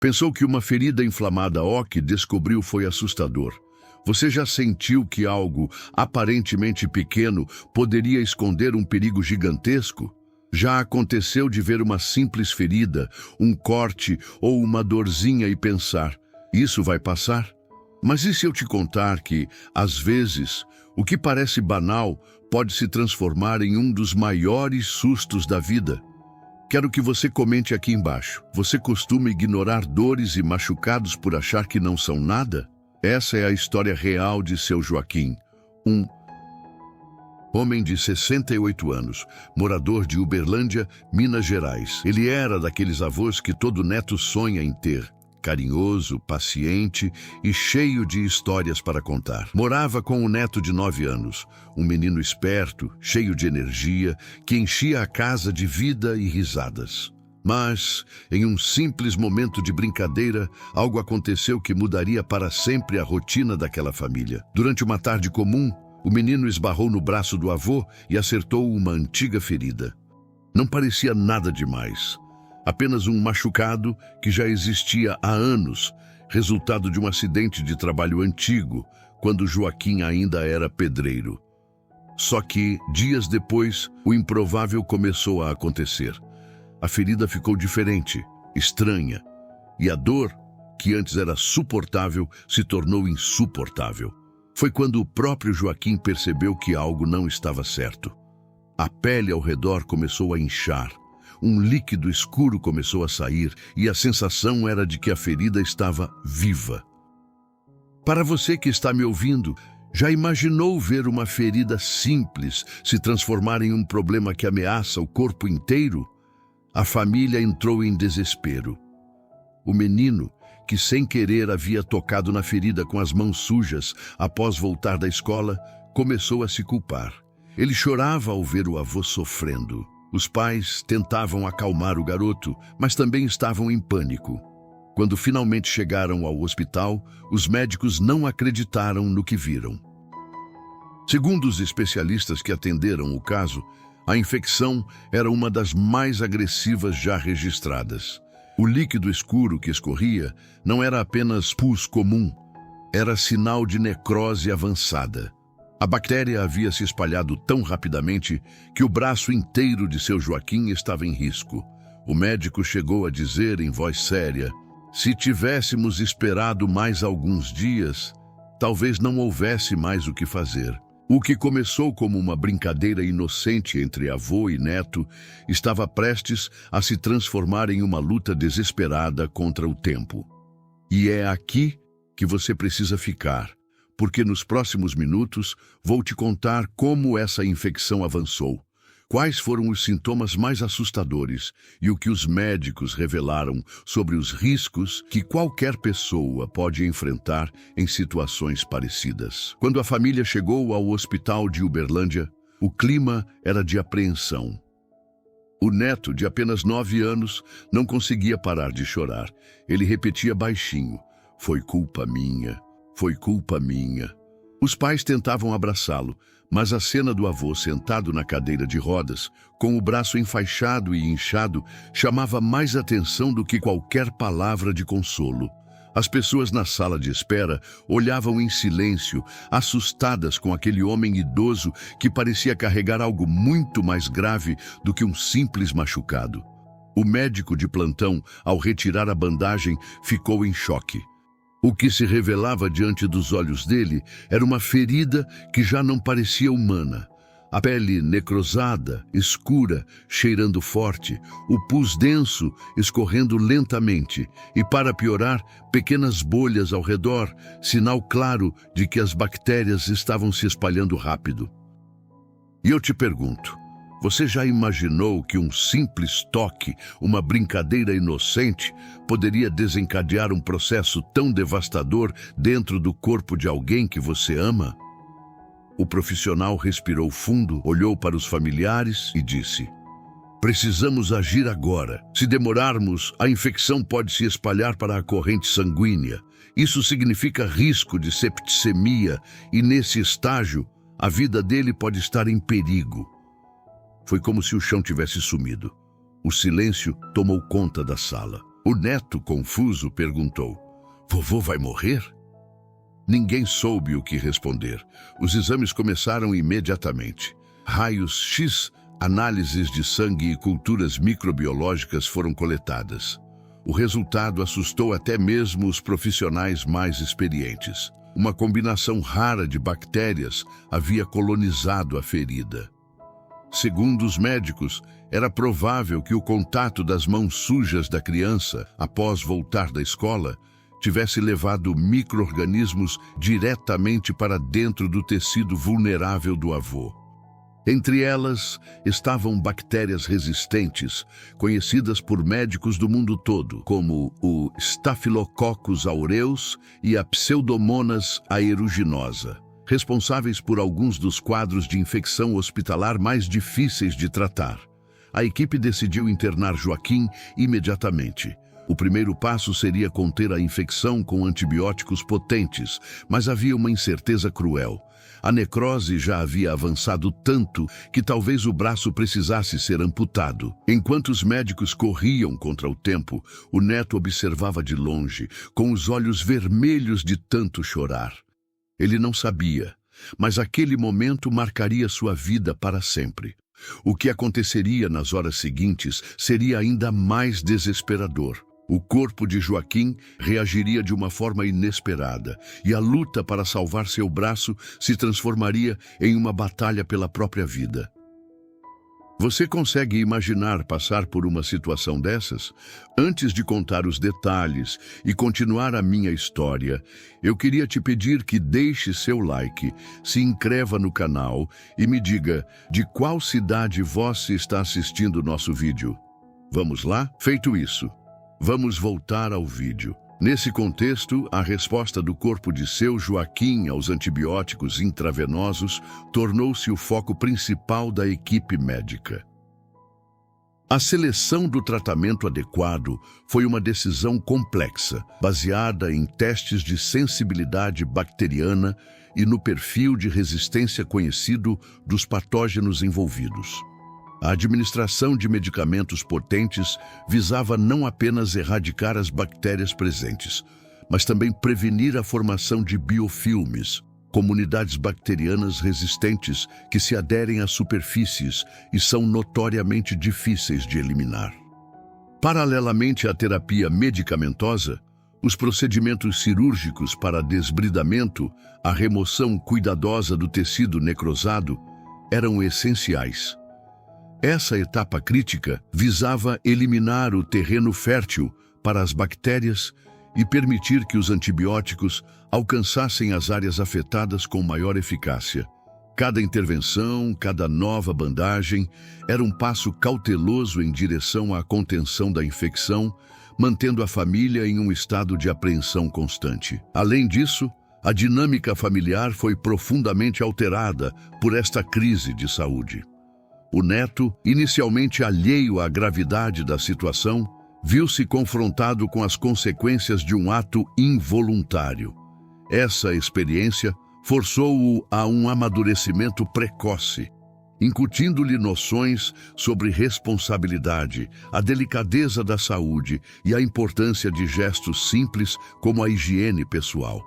Pensou que uma ferida inflamada, o que descobriu foi assustador. Você já sentiu que algo aparentemente pequeno poderia esconder um perigo gigantesco? Já aconteceu de ver uma simples ferida, um corte ou uma dorzinha e pensar, isso vai passar? Mas e se eu te contar que, às vezes, o que parece banal pode se transformar em um dos maiores sustos da vida? Quero que você comente aqui embaixo. Você costuma ignorar dores e machucados por achar que não são nada? Essa é a história real de seu Joaquim, um homem de 68 anos, morador de Uberlândia, Minas Gerais. Ele era daqueles avós que todo neto sonha em ter. Carinhoso, paciente e cheio de histórias para contar. Morava com um neto de 9 anos, um menino esperto, cheio de energia, que enchia a casa de vida e risadas. Mas, em um simples momento de brincadeira, algo aconteceu que mudaria para sempre a rotina daquela família. Durante uma tarde comum, o menino esbarrou no braço do avô e acertou uma antiga ferida. Não parecia nada demais. Apenas um machucado que já existia há anos, resultado de um acidente de trabalho antigo, quando Joaquim ainda era pedreiro. Só que, dias depois, o improvável começou a acontecer. A ferida ficou diferente, estranha, e a dor, que antes era suportável, se tornou insuportável. Foi quando o próprio Joaquim percebeu que algo não estava certo. A pele ao redor começou a inchar. Um líquido escuro começou a sair e a sensação era de que a ferida estava viva. Para você que está me ouvindo, já imaginou ver uma ferida simples se transformar em um problema que ameaça o corpo inteiro? A família entrou em desespero. O menino, que sem querer havia tocado na ferida com as mãos sujas após voltar da escola, começou a se culpar. Ele chorava ao ver o avô sofrendo. Os pais tentavam acalmar o garoto, mas também estavam em pânico. Quando finalmente chegaram ao hospital, os médicos não acreditaram no que viram. Segundo os especialistas que atenderam o caso, a infecção era uma das mais agressivas já registradas. O líquido escuro que escorria não era apenas pus comum, era sinal de necrose avançada. A bactéria havia se espalhado tão rapidamente que o braço inteiro de seu Joaquim estava em risco. O médico chegou a dizer em voz séria, se tivéssemos esperado mais alguns dias, talvez não houvesse mais o que fazer. O que começou como uma brincadeira inocente entre avô e neto estava prestes a se transformar em uma luta desesperada contra o tempo. E é aqui que você precisa ficar, porque nos próximos minutos vou te contar como essa infecção avançou, quais foram os sintomas mais assustadores e o que os médicos revelaram sobre os riscos que qualquer pessoa pode enfrentar em situações parecidas. Quando a família chegou ao hospital de Uberlândia, o clima era de apreensão. O neto, de apenas 9 anos, não conseguia parar de chorar. Ele repetia baixinho, foi culpa minha. Foi culpa minha. Os pais tentavam abraçá-lo, mas a cena do avô sentado na cadeira de rodas, com o braço enfaixado e inchado, chamava mais atenção do que qualquer palavra de consolo. As pessoas na sala de espera olhavam em silêncio, assustadas com aquele homem idoso que parecia carregar algo muito mais grave do que um simples machucado. O médico de plantão, ao retirar a bandagem, ficou em choque. O que se revelava diante dos olhos dele era uma ferida que já não parecia humana. A pele necrosada, escura, cheirando forte, o pus denso escorrendo lentamente e, para piorar, pequenas bolhas ao redor, sinal claro de que as bactérias estavam se espalhando rápido. E eu te pergunto, você já imaginou que um simples toque, uma brincadeira inocente, poderia desencadear um processo tão devastador dentro do corpo de alguém que você ama? O profissional respirou fundo, olhou para os familiares e disse, precisamos agir agora. Se demorarmos, a infecção pode se espalhar para a corrente sanguínea. Isso significa risco de septicemia e, nesse estágio, a vida dele pode estar em perigo. Foi como se o chão tivesse sumido. O silêncio tomou conta da sala. O neto, confuso, perguntou: Vovô vai morrer? Ninguém soube o que responder. Os exames começaram imediatamente. Raios X, análises de sangue e culturas microbiológicas foram coletadas. O resultado assustou até mesmo os profissionais mais experientes. Uma combinação rara de bactérias havia colonizado a ferida. Segundo os médicos, era provável que o contato das mãos sujas da criança, após voltar da escola, tivesse levado micro-organismos diretamente para dentro do tecido vulnerável do avô. Entre elas estavam bactérias resistentes, conhecidas por médicos do mundo todo, como o Staphylococcus aureus e a Pseudomonas aeruginosa, responsáveis por alguns dos quadros de infecção hospitalar mais difíceis de tratar. A equipe decidiu internar Joaquim imediatamente. O primeiro passo seria conter a infecção com antibióticos potentes, mas havia uma incerteza cruel. A necrose já havia avançado tanto que talvez o braço precisasse ser amputado. Enquanto os médicos corriam contra o tempo, o neto observava de longe, com os olhos vermelhos de tanto chorar. Ele não sabia, mas aquele momento marcaria sua vida para sempre. O que aconteceria nas horas seguintes seria ainda mais desesperador. O corpo de Joaquim reagiria de uma forma inesperada, e a luta para salvar seu braço se transformaria em uma batalha pela própria vida. Você consegue imaginar passar por uma situação dessas? Antes de contar os detalhes e continuar a minha história, eu queria te pedir que deixe seu like, se inscreva no canal e me diga de qual cidade você está assistindo nosso vídeo. Vamos lá? Feito isso, vamos voltar ao vídeo. Nesse contexto, a resposta do corpo de seu Joaquim aos antibióticos intravenosos tornou-se o foco principal da equipe médica. A seleção do tratamento adequado foi uma decisão complexa, baseada em testes de sensibilidade bacteriana e no perfil de resistência conhecido dos patógenos envolvidos. A administração de medicamentos potentes visava não apenas erradicar as bactérias presentes, mas também prevenir a formação de biofilmes, comunidades bacterianas resistentes que se aderem às superfícies e são notoriamente difíceis de eliminar. Paralelamente à terapia medicamentosa, os procedimentos cirúrgicos para desbridamento, a remoção cuidadosa do tecido necrosado, eram essenciais. Essa etapa crítica visava eliminar o terreno fértil para as bactérias e permitir que os antibióticos alcançassem as áreas afetadas com maior eficácia. Cada intervenção, cada nova bandagem, era um passo cauteloso em direção à contenção da infecção, mantendo a família em um estado de apreensão constante. Além disso, a dinâmica familiar foi profundamente alterada por esta crise de saúde. O neto, inicialmente alheio à gravidade da situação, viu-se confrontado com as consequências de um ato involuntário. Essa experiência forçou-o a um amadurecimento precoce, incutindo-lhe noções sobre responsabilidade, a delicadeza da saúde e a importância de gestos simples como a higiene pessoal.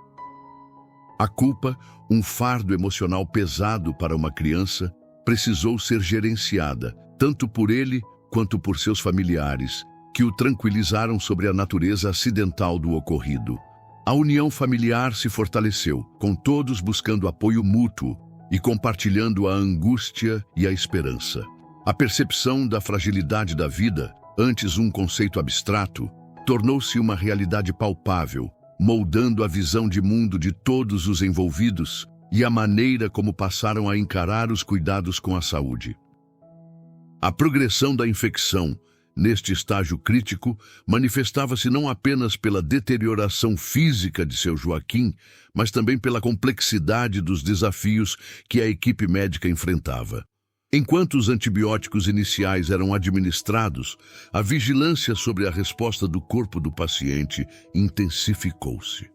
A culpa, um fardo emocional pesado para uma criança, precisou ser gerenciada, tanto por ele quanto por seus familiares, que o tranquilizaram sobre a natureza acidental do ocorrido. A união familiar se fortaleceu, com todos buscando apoio mútuo e compartilhando a angústia e a esperança. A percepção da fragilidade da vida, antes um conceito abstrato, tornou-se uma realidade palpável, moldando a visão de mundo de todos os envolvidos e a maneira como passaram a encarar os cuidados com a saúde. A progressão da infecção, neste estágio crítico, manifestava-se não apenas pela deterioração física de seu Joaquim, mas também pela complexidade dos desafios que a equipe médica enfrentava. Enquanto os antibióticos iniciais eram administrados, a vigilância sobre a resposta do corpo do paciente intensificou-se.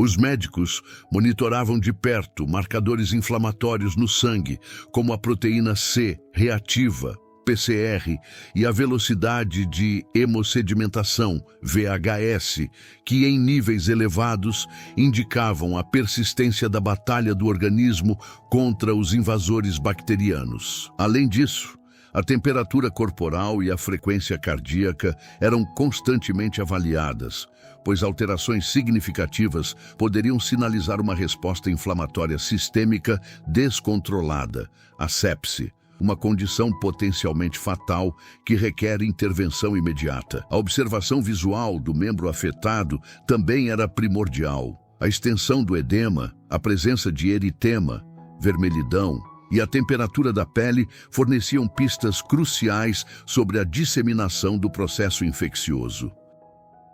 Os médicos monitoravam de perto marcadores inflamatórios no sangue, como a proteína C reativa, PCR, e a velocidade de hemossedimentação, VHS, que em níveis elevados indicavam a persistência da batalha do organismo contra os invasores bacterianos. Além disso, a temperatura corporal e a frequência cardíaca eram constantemente avaliadas, pois alterações significativas poderiam sinalizar uma resposta inflamatória sistêmica descontrolada, a sepse, uma condição potencialmente fatal que requer intervenção imediata. A observação visual do membro afetado também era primordial. A extensão do edema, a presença de eritema, vermelhidão, e a temperatura da pele forneciam pistas cruciais sobre a disseminação do processo infeccioso.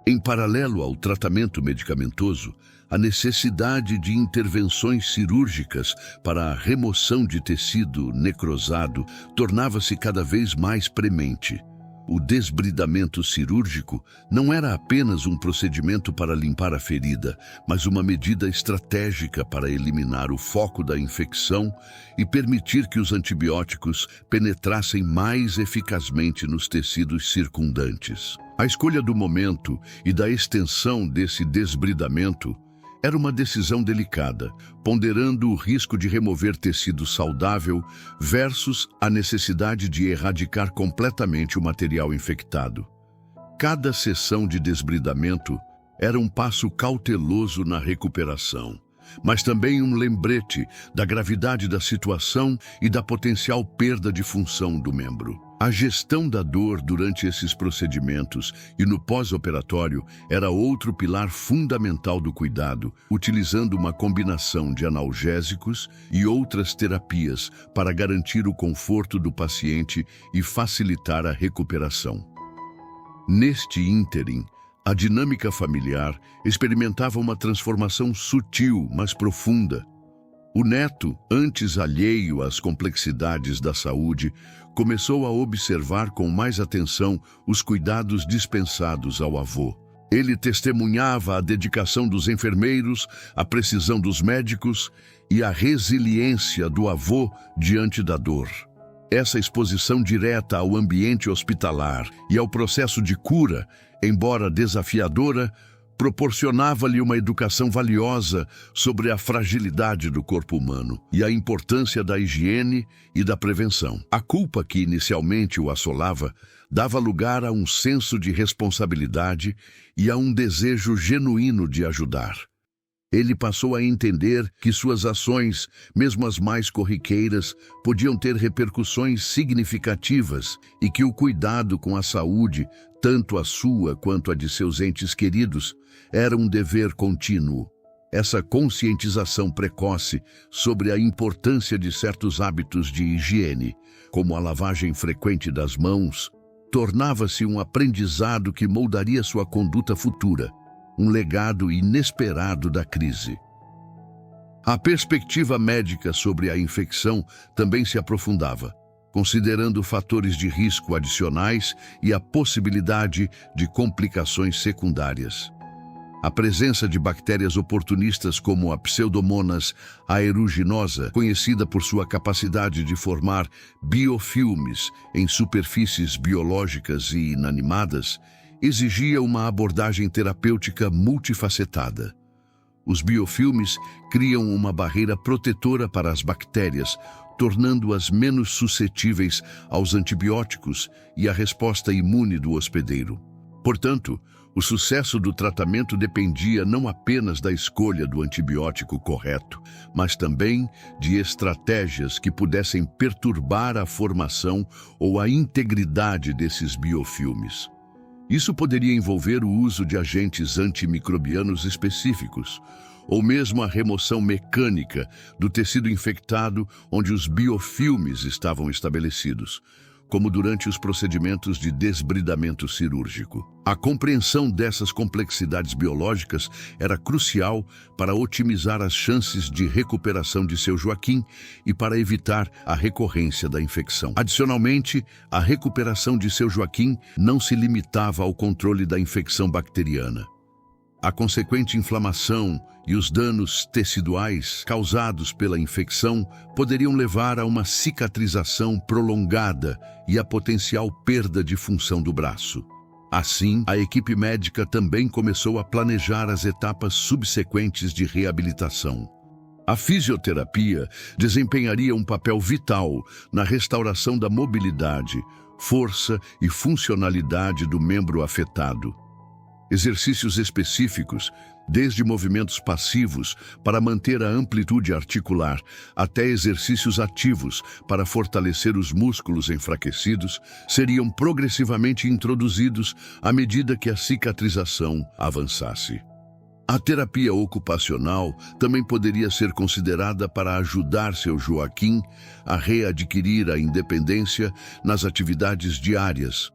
Em paralelo ao tratamento medicamentoso, a necessidade de intervenções cirúrgicas para a remoção de tecido necrosado tornava-se cada vez mais premente. O desbridamento cirúrgico não era apenas um procedimento para limpar a ferida, mas uma medida estratégica para eliminar o foco da infecção e permitir que os antibióticos penetrassem mais eficazmente nos tecidos circundantes. A escolha do momento e da extensão desse desbridamento era uma decisão delicada, ponderando o risco de remover tecido saudável versus a necessidade de erradicar completamente o material infectado. Cada sessão de desbridamento era um passo cauteloso na recuperação, mas também um lembrete da gravidade da situação e da potencial perda de função do membro. A gestão da dor durante esses procedimentos e no pós-operatório era outro pilar fundamental do cuidado, utilizando uma combinação de analgésicos e outras terapias para garantir o conforto do paciente e facilitar a recuperação. Neste ínterim, a dinâmica familiar experimentava uma transformação sutil, mas profunda. O neto, antes alheio às complexidades da saúde, começou a observar com mais atenção os cuidados dispensados ao avô. Ele testemunhava a dedicação dos enfermeiros, a precisão dos médicos e a resiliência do avô diante da dor. Essa exposição direta ao ambiente hospitalar e ao processo de cura, embora desafiadora, proporcionava-lhe uma educação valiosa sobre a fragilidade do corpo humano e a importância da higiene e da prevenção. A culpa que inicialmente o assolava dava lugar a um senso de responsabilidade e a um desejo genuíno de ajudar. Ele passou a entender que suas ações, mesmo as mais corriqueiras, podiam ter repercussões significativas e que o cuidado com a saúde, tanto a sua quanto a de seus entes queridos, era um dever contínuo. Essa conscientização precoce sobre a importância de certos hábitos de higiene, como a lavagem frequente das mãos, tornava-se um aprendizado que moldaria sua conduta futura, um legado inesperado da crise. A perspectiva médica sobre a infecção também se aprofundava, considerando fatores de risco adicionais e a possibilidade de complicações secundárias. A presença de bactérias oportunistas como a Pseudomonas aeruginosa, conhecida por sua capacidade de formar biofilmes em superfícies biológicas e inanimadas, exigia uma abordagem terapêutica multifacetada. Os biofilmes criam uma barreira protetora para as bactérias, tornando-as menos suscetíveis aos antibióticos e à resposta imune do hospedeiro. Portanto, o sucesso do tratamento dependia não apenas da escolha do antibiótico correto, mas também de estratégias que pudessem perturbar a formação ou a integridade desses biofilmes. Isso poderia envolver o uso de agentes antimicrobianos específicos, ou mesmo a remoção mecânica do tecido infectado onde os biofilmes estavam estabelecidos, como durante os procedimentos de desbridamento cirúrgico. A compreensão dessas complexidades biológicas era crucial para otimizar as chances de recuperação de seu Joaquim e para evitar a recorrência da infecção. Adicionalmente, a recuperação de seu Joaquim não se limitava ao controle da infecção bacteriana. A consequente inflamação e os danos teciduais causados pela infecção poderiam levar a uma cicatrização prolongada e a potencial perda de função do braço. Assim, a equipe médica também começou a planejar as etapas subsequentes de reabilitação. A fisioterapia desempenharia um papel vital na restauração da mobilidade, força e funcionalidade do membro afetado. Exercícios específicos, desde movimentos passivos para manter a amplitude articular, até exercícios ativos para fortalecer os músculos enfraquecidos, seriam progressivamente introduzidos à medida que a cicatrização avançasse. A terapia ocupacional também poderia ser considerada para ajudar seu Joaquim a readquirir a independência nas atividades diárias,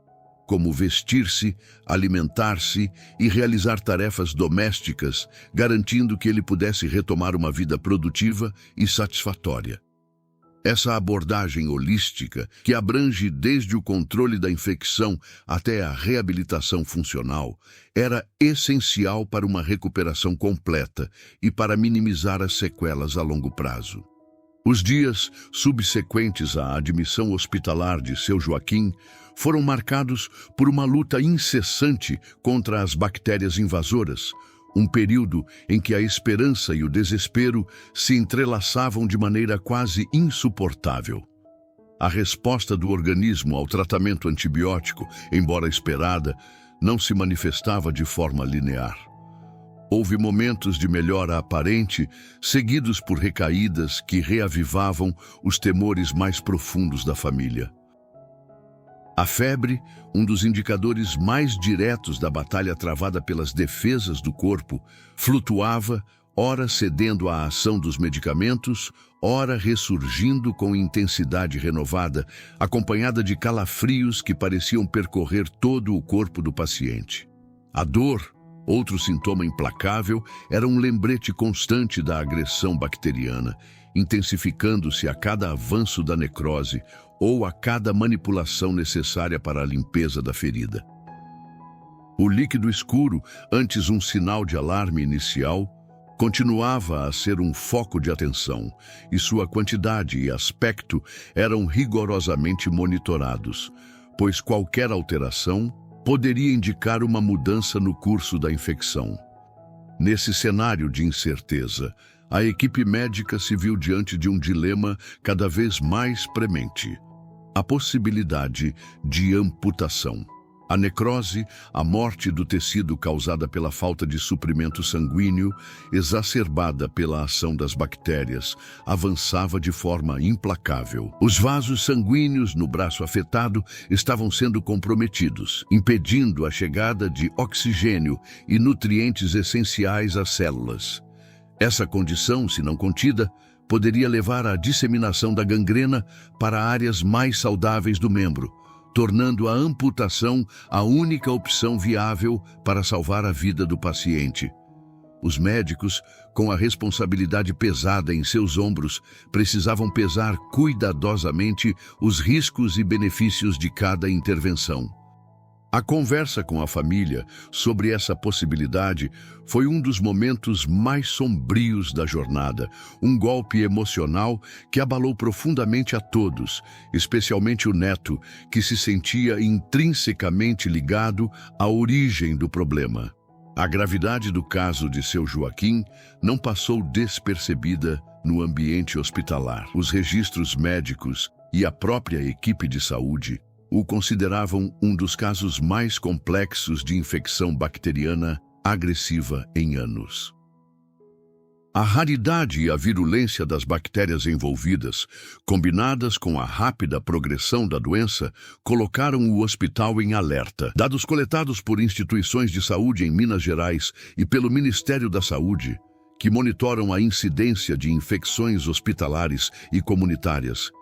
como vestir-se, alimentar-se e realizar tarefas domésticas, garantindo que ele pudesse retomar uma vida produtiva e satisfatória. Essa abordagem holística, que abrange desde o controle da infecção até a reabilitação funcional, era essencial para uma recuperação completa e para minimizar as sequelas a longo prazo. Os dias subsequentes à admissão hospitalar de seu Joaquim foram marcados por uma luta incessante contra as bactérias invasoras, um período em que a esperança e o desespero se entrelaçavam de maneira quase insuportável. A resposta do organismo ao tratamento antibiótico, embora esperada, não se manifestava de forma linear. Houve momentos de melhora aparente, seguidos por recaídas que reavivavam os temores mais profundos da família. A febre, um dos indicadores mais diretos da batalha travada pelas defesas do corpo, flutuava, ora cedendo à ação dos medicamentos, ora ressurgindo com intensidade renovada, acompanhada de calafrios que pareciam percorrer todo o corpo do paciente. A dor, outro sintoma implacável, era um lembrete constante da agressão bacteriana, intensificando-se a cada avanço da necrose ou a cada manipulação necessária para a limpeza da ferida. O líquido escuro, antes um sinal de alarme inicial, continuava a ser um foco de atenção, e sua quantidade e aspecto eram rigorosamente monitorados, pois qualquer alteração poderia indicar uma mudança no curso da infecção. Nesse cenário de incerteza, a equipe médica se viu diante de um dilema cada vez mais premente: a possibilidade de amputação. A necrose, a morte do tecido causada pela falta de suprimento sanguíneo, exacerbada pela ação das bactérias, avançava de forma implacável. Os vasos sanguíneos no braço afetado estavam sendo comprometidos, impedindo a chegada de oxigênio e nutrientes essenciais às células. Essa condição, se não contida, poderia levar à disseminação da gangrena para áreas mais saudáveis do membro, tornando a amputação a única opção viável para salvar a vida do paciente. Os médicos, com a responsabilidade pesada em seus ombros, precisavam pesar cuidadosamente os riscos e benefícios de cada intervenção. A conversa com a família sobre essa possibilidade foi um dos momentos mais sombrios da jornada, um golpe emocional que abalou profundamente a todos, especialmente o neto, que se sentia intrinsecamente ligado à origem do problema. A gravidade do caso de seu Joaquim não passou despercebida no ambiente hospitalar. Os registros médicos e a própria equipe de saúde o consideravam um dos casos mais complexos de infecção bacteriana agressiva em anos. A raridade e a virulência das bactérias envolvidas, combinadas com a rápida progressão da doença, colocaram o hospital em alerta. Dados coletados por instituições de saúde em Minas Gerais e pelo Ministério da Saúde, que monitoram a incidência de infecções hospitalares e comunitárias,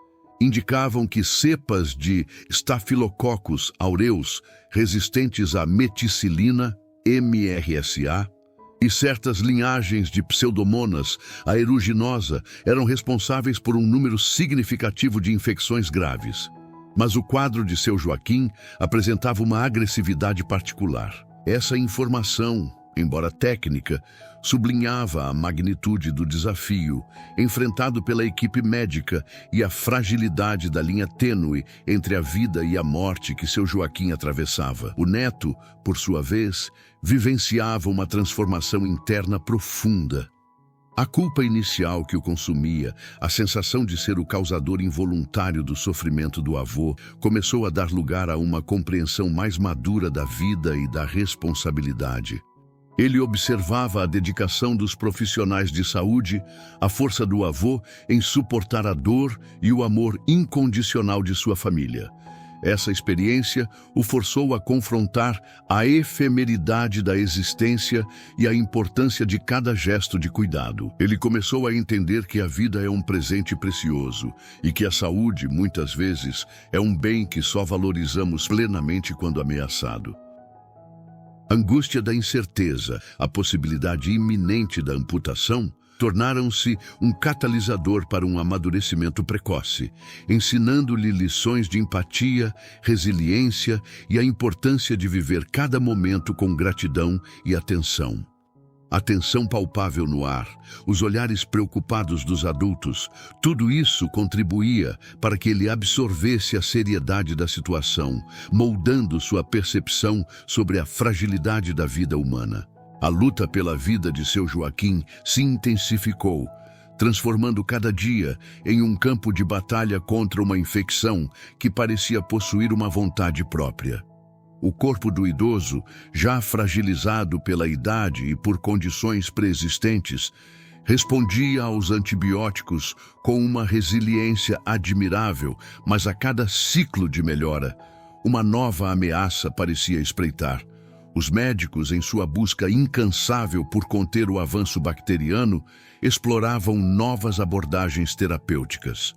indicavam que cepas de Staphylococcus aureus resistentes à meticilina, MRSA, e certas linhagens de Pseudomonas aeruginosa eram responsáveis por um número significativo de infecções graves. Mas o quadro de seu Joaquim apresentava uma agressividade particular. Essa informação, embora técnica, sublinhava a magnitude do desafio enfrentado pela equipe médica e a fragilidade da linha tênue entre a vida e a morte que seu Joaquim atravessava. O neto, por sua vez, vivenciava uma transformação interna profunda. A culpa inicial que o consumia, a sensação de ser o causador involuntário do sofrimento do avô, começou a dar lugar a uma compreensão mais madura da vida e da responsabilidade. Ele observava a dedicação dos profissionais de saúde, a força do avô em suportar a dor e o amor incondicional de sua família. Essa experiência o forçou a confrontar a efemeridade da existência e a importância de cada gesto de cuidado. Ele começou a entender que a vida é um presente precioso e que a saúde, muitas vezes, é um bem que só valorizamos plenamente quando ameaçado. A angústia da incerteza, a possibilidade iminente da amputação, tornaram-se um catalisador para um amadurecimento precoce, ensinando-lhe lições de empatia, resiliência e a importância de viver cada momento com gratidão e atenção. A tensão palpável no ar, os olhares preocupados dos adultos, tudo isso contribuía para que ele absorvesse a seriedade da situação, moldando sua percepção sobre a fragilidade da vida humana. A luta pela vida de seu Joaquim se intensificou, transformando cada dia em um campo de batalha contra uma infecção que parecia possuir uma vontade própria. O corpo do idoso, já fragilizado pela idade e por condições preexistentes, respondia aos antibióticos com uma resiliência admirável, mas a cada ciclo de melhora, uma nova ameaça parecia espreitar. Os médicos, em sua busca incansável por conter o avanço bacteriano, exploravam novas abordagens terapêuticas.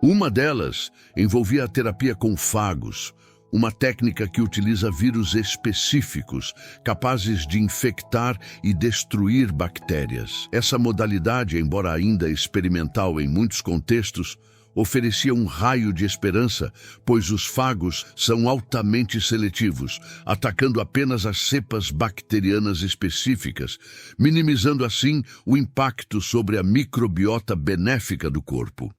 Uma delas envolvia a terapia com fagos, uma técnica que utiliza vírus específicos, capazes de infectar e destruir bactérias. Essa modalidade, embora ainda experimental em muitos contextos, oferecia um raio de esperança, pois os fagos são altamente seletivos, atacando apenas as cepas bacterianas específicas, minimizando assim o impacto sobre a microbiota benéfica do corpo.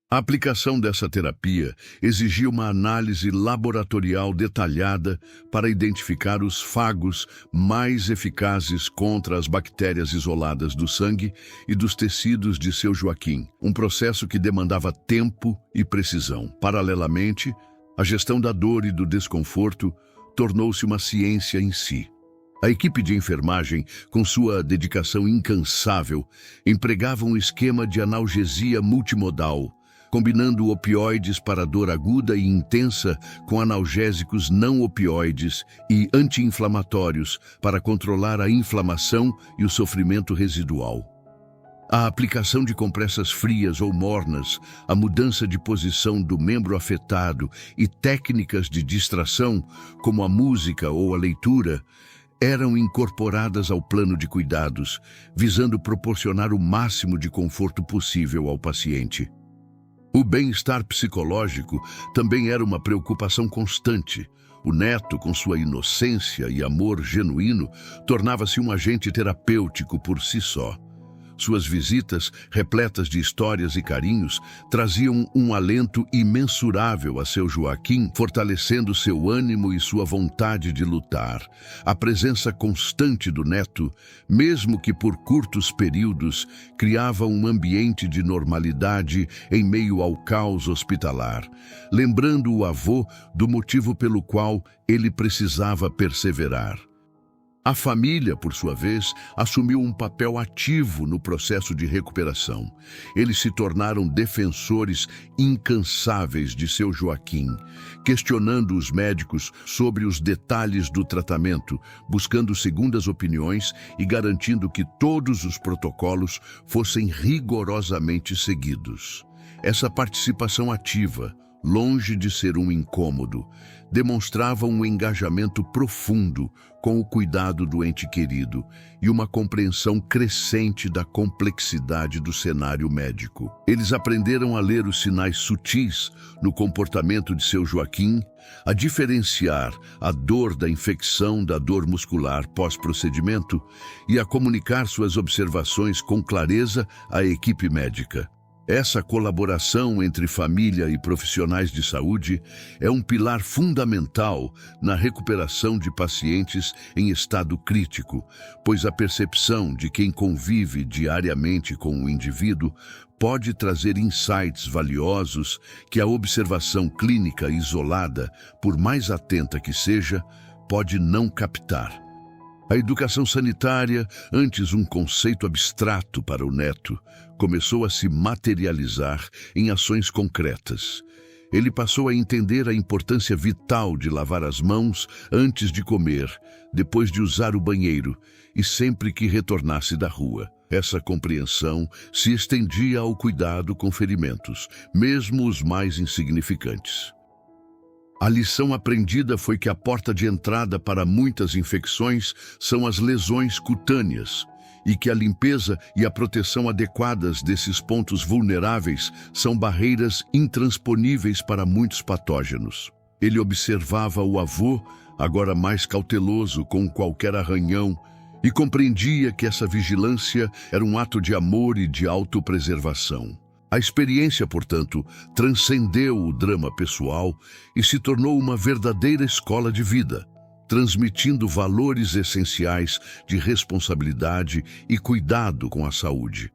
A aplicação dessa terapia exigia uma análise laboratorial detalhada para identificar os fagos mais eficazes contra as bactérias isoladas do sangue e dos tecidos de seu Joaquim, um processo que demandava tempo e precisão. Paralelamente, a gestão da dor e do desconforto tornou-se uma ciência em si. A equipe de enfermagem, com sua dedicação incansável, empregava um esquema de analgesia multimodal, combinando opioides para dor aguda e intensa com analgésicos não opioides e anti-inflamatórios para controlar a inflamação e o sofrimento residual. A aplicação de compressas frias ou mornas, a mudança de posição do membro afetado e técnicas de distração, como a música ou a leitura, eram incorporadas ao plano de cuidados, visando proporcionar o máximo de conforto possível ao paciente. O bem-estar psicológico também era uma preocupação constante. O neto, com sua inocência e amor genuíno, tornava-se um agente terapêutico por si só. Suas visitas, repletas de histórias e carinhos, traziam um alento imensurável a seu Joaquim, fortalecendo seu ânimo e sua vontade de lutar. A presença constante do neto, mesmo que por curtos períodos, criava um ambiente de normalidade em meio ao caos hospitalar, lembrando o avô do motivo pelo qual ele precisava perseverar. A família, por sua vez, assumiu um papel ativo no processo de recuperação. Eles se tornaram defensores incansáveis de seu Joaquim, questionando os médicos sobre os detalhes do tratamento, buscando segundas opiniões e garantindo que todos os protocolos fossem rigorosamente seguidos. Essa participação ativa, longe de ser um incômodo, demonstrava um engajamento profundo com o cuidado do ente querido e uma compreensão crescente da complexidade do cenário médico. Eles aprenderam a ler os sinais sutis no comportamento de seu Joaquim, a diferenciar a dor da infecção da dor muscular pós-procedimento e a comunicar suas observações com clareza à equipe médica. Essa colaboração entre família e profissionais de saúde é um pilar fundamental na recuperação de pacientes em estado crítico, pois a percepção de quem convive diariamente com o indivíduo pode trazer insights valiosos que a observação clínica isolada, por mais atenta que seja, pode não captar. A educação sanitária, antes um conceito abstrato para o neto, começou a se materializar em ações concretas. Ele passou a entender a importância vital de lavar as mãos antes de comer, depois de usar o banheiro e sempre que retornasse da rua. Essa compreensão se estendia ao cuidado com ferimentos, mesmo os mais insignificantes. A lição aprendida foi que a porta de entrada para muitas infecções são as lesões cutâneas e que a limpeza e a proteção adequadas desses pontos vulneráveis são barreiras intransponíveis para muitos patógenos. Ele observava o avô, agora mais cauteloso com qualquer arranhão, e compreendia que essa vigilância era um ato de amor e de autopreservação. A experiência, portanto, transcendeu o drama pessoal e se tornou uma verdadeira escola de vida, transmitindo valores essenciais de responsabilidade e cuidado com a saúde.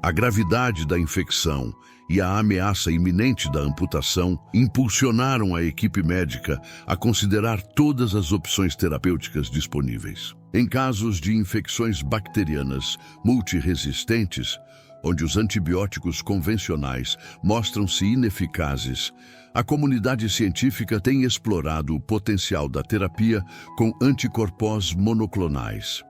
A gravidade da infecção e a ameaça iminente da amputação impulsionaram a equipe médica a considerar todas as opções terapêuticas disponíveis. Em casos de infecções bacterianas multiresistentes, onde os antibióticos convencionais mostram-se ineficazes, a comunidade científica tem explorado o potencial da terapia com anticorpos monoclonais.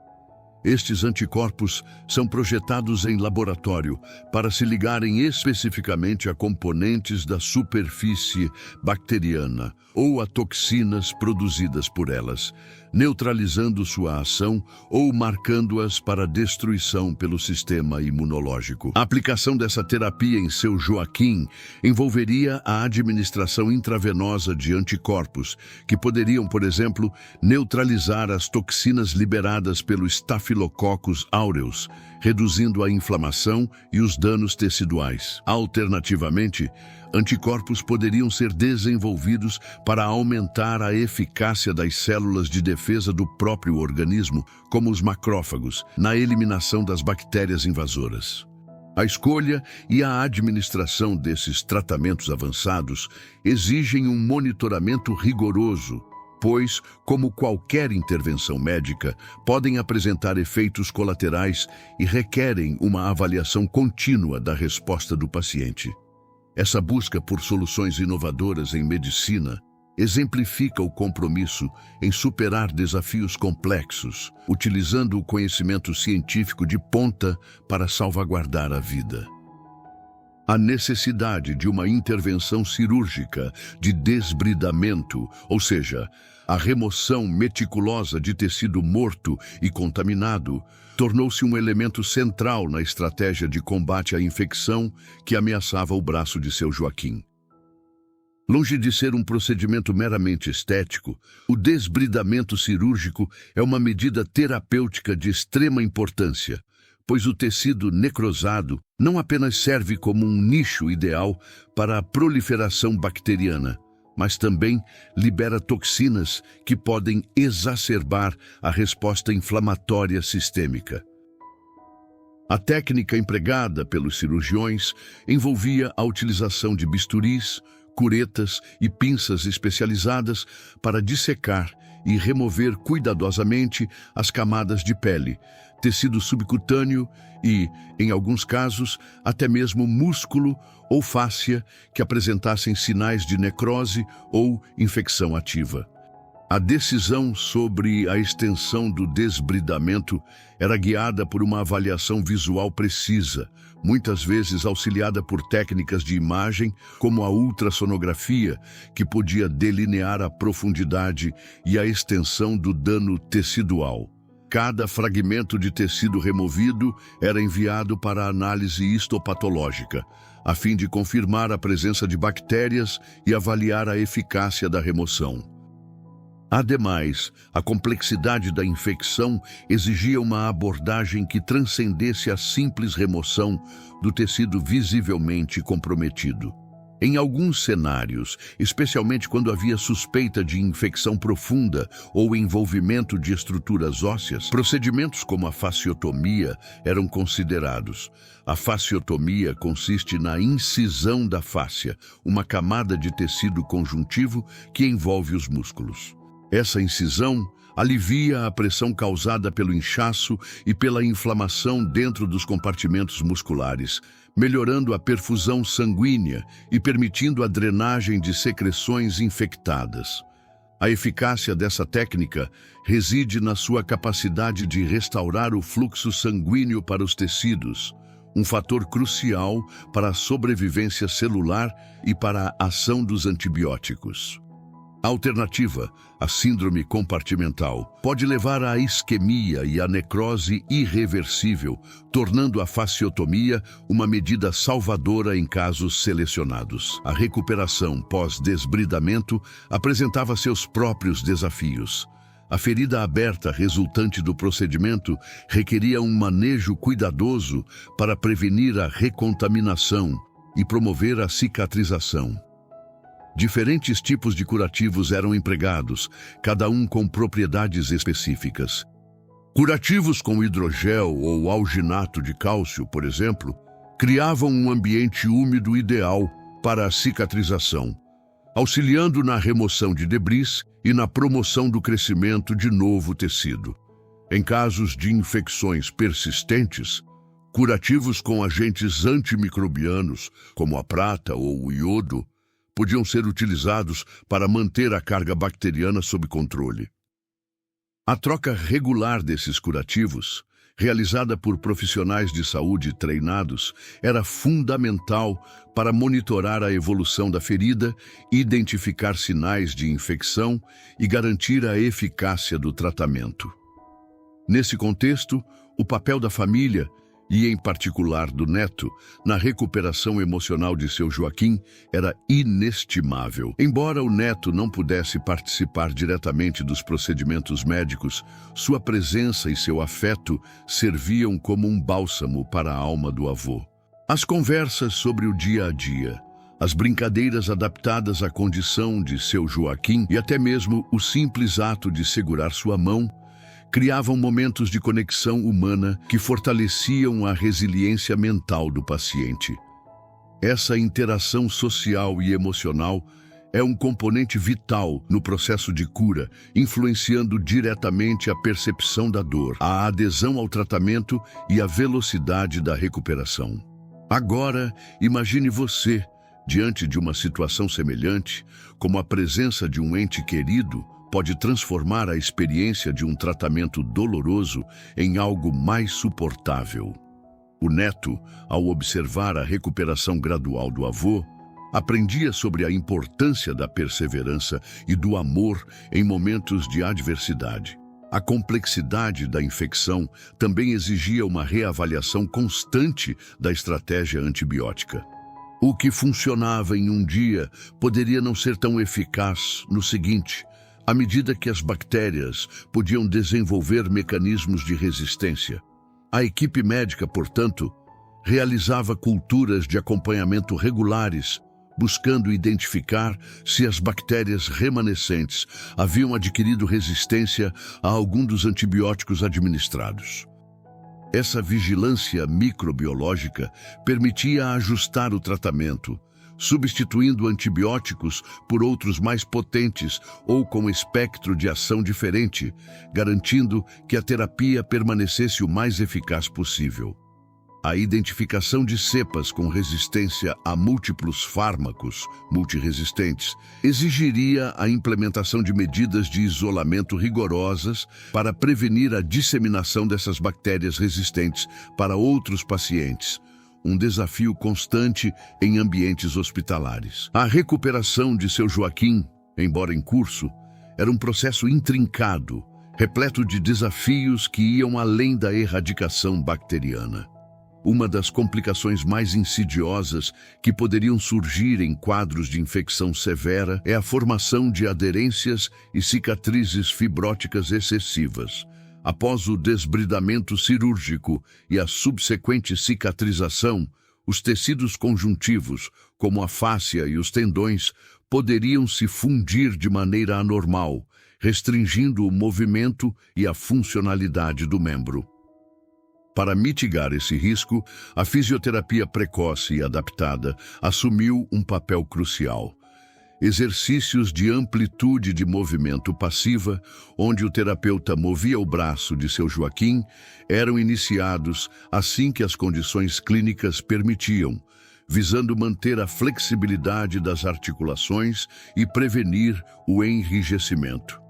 Estes anticorpos são projetados em laboratório para se ligarem especificamente a componentes da superfície bacteriana ou a toxinas produzidas por elas, neutralizando sua ação ou marcando-as para destruição pelo sistema imunológico. A aplicação dessa terapia em seu Joaquim envolveria a administração intravenosa de anticorpos, que poderiam, por exemplo, neutralizar as toxinas liberadas pelo Staphylococcus aureus, reduzindo a inflamação e os danos teciduais. Alternativamente, anticorpos poderiam ser desenvolvidos para aumentar a eficácia das células de defesa do próprio organismo, como os macrófagos, na eliminação das bactérias invasoras. A escolha e a administração desses tratamentos avançados exigem um monitoramento rigoroso, pois, como qualquer intervenção médica, podem apresentar efeitos colaterais e requerem uma avaliação contínua da resposta do paciente. Essa busca por soluções inovadoras em medicina exemplifica o compromisso em superar desafios complexos, utilizando o conhecimento científico de ponta para salvaguardar a vida. A necessidade de uma intervenção cirúrgica de desbridamento, ou seja, a remoção meticulosa de tecido morto e contaminado, tornou-se um elemento central na estratégia de combate à infecção que ameaçava o braço de seu Joaquim. Longe de ser um procedimento meramente estético, o desbridamento cirúrgico é uma medida terapêutica de extrema importância, pois o tecido necrosado não apenas serve como um nicho ideal para a proliferação bacteriana, mas também libera toxinas que podem exacerbar a resposta inflamatória sistêmica. A técnica empregada pelos cirurgiões envolvia a utilização de bisturis, curetas e pinças especializadas para dissecar e remover cuidadosamente as camadas de pele, tecido subcutâneo e, em alguns casos, até mesmo músculo ou fáscia que apresentassem sinais de necrose ou infecção ativa. A decisão sobre a extensão do desbridamento era guiada por uma avaliação visual precisa, muitas vezes auxiliada por técnicas de imagem, como a ultrassonografia, que podia delinear a profundidade e a extensão do dano tecidual. Cada fragmento de tecido removido era enviado para a análise histopatológica, a fim de confirmar a presença de bactérias e avaliar a eficácia da remoção. Ademais, a complexidade da infecção exigia uma abordagem que transcendesse a simples remoção do tecido visivelmente comprometido. Em alguns cenários, especialmente quando havia suspeita de infecção profunda ou envolvimento de estruturas ósseas, procedimentos como a fasciotomia eram considerados. A fasciotomia consiste na incisão da fáscia, uma camada de tecido conjuntivo que envolve os músculos. Essa incisão alivia a pressão causada pelo inchaço e pela inflamação dentro dos compartimentos musculares, melhorando a perfusão sanguínea e permitindo a drenagem de secreções infectadas. A eficácia dessa técnica reside na sua capacidade de restaurar o fluxo sanguíneo para os tecidos, um fator crucial para a sobrevivência celular e para a ação dos antibióticos. A alternativa, a síndrome compartimental, pode levar à isquemia e à necrose irreversível, tornando a fasciotomia uma medida salvadora em casos selecionados. A recuperação pós-desbridamento apresentava seus próprios desafios. A ferida aberta resultante do procedimento requeria um manejo cuidadoso para prevenir a recontaminação e promover a cicatrização. Diferentes tipos de curativos eram empregados, cada um com propriedades específicas. Curativos com hidrogel ou alginato de cálcio, por exemplo, criavam um ambiente úmido ideal para a cicatrização, auxiliando na remoção de debris e na promoção do crescimento de novo tecido. Em casos de infecções persistentes, curativos com agentes antimicrobianos, como a prata ou o iodo, podiam ser utilizados para manter a carga bacteriana sob controle. A troca regular desses curativos, realizada por profissionais de saúde treinados, era fundamental para monitorar a evolução da ferida, identificar sinais de infecção e garantir a eficácia do tratamento. Nesse contexto, o papel da família, e em particular do neto, na recuperação emocional de seu Joaquim, era inestimável. Embora o neto não pudesse participar diretamente dos procedimentos médicos, sua presença e seu afeto serviam como um bálsamo para a alma do avô. As conversas sobre o dia a dia, as brincadeiras adaptadas à condição de seu Joaquim e até mesmo o simples ato de segurar sua mão, criavam momentos de conexão humana que fortaleciam a resiliência mental do paciente. Essa interação social e emocional é um componente vital no processo de cura, influenciando diretamente a percepção da dor, a adesão ao tratamento e a velocidade da recuperação. Agora, imagine você, diante de uma situação semelhante, como a presença de um ente querido, pode transformar a experiência de um tratamento doloroso em algo mais suportável. O neto, ao observar a recuperação gradual do avô, aprendia sobre a importância da perseverança e do amor em momentos de adversidade. A complexidade da infecção também exigia uma reavaliação constante da estratégia antibiótica. O que funcionava em um dia poderia não ser tão eficaz no seguinte, à medida que as bactérias podiam desenvolver mecanismos de resistência. A equipe médica, portanto, realizava culturas de acompanhamento regulares, buscando identificar se as bactérias remanescentes haviam adquirido resistência a algum dos antibióticos administrados. Essa vigilância microbiológica permitia ajustar o tratamento, substituindo antibióticos por outros mais potentes ou com espectro de ação diferente, garantindo que a terapia permanecesse o mais eficaz possível. A identificação de cepas com resistência a múltiplos fármacos multiresistentes exigiria a implementação de medidas de isolamento rigorosas para prevenir a disseminação dessas bactérias resistentes para outros pacientes, um desafio constante em ambientes hospitalares. A recuperação de seu Joaquim, embora em curso, era um processo intrincado, repleto de desafios que iam além da erradicação bacteriana. Uma das complicações mais insidiosas que poderiam surgir em quadros de infecção severa é a formação de aderências e cicatrizes fibróticas excessivas. Após o desbridamento cirúrgico e a subsequente cicatrização, os tecidos conjuntivos, como a fáscia e os tendões, poderiam se fundir de maneira anormal, restringindo o movimento e a funcionalidade do membro. Para mitigar esse risco, a fisioterapia precoce e adaptada assumiu um papel crucial. Exercícios de amplitude de movimento passiva, onde o terapeuta movia o braço de seu Joaquim, eram iniciados assim que as condições clínicas permitiam, visando manter a flexibilidade das articulações e prevenir o enrijecimento.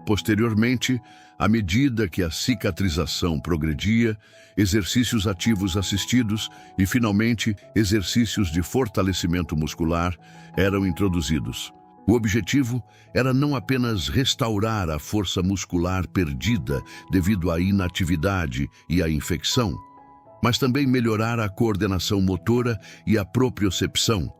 Posteriormente, à medida que a cicatrização progredia, exercícios ativos assistidos e, finalmente, exercícios de fortalecimento muscular eram introduzidos. O objetivo era não apenas restaurar a força muscular perdida devido à inatividade e à infecção, mas também melhorar a coordenação motora e a propriocepção,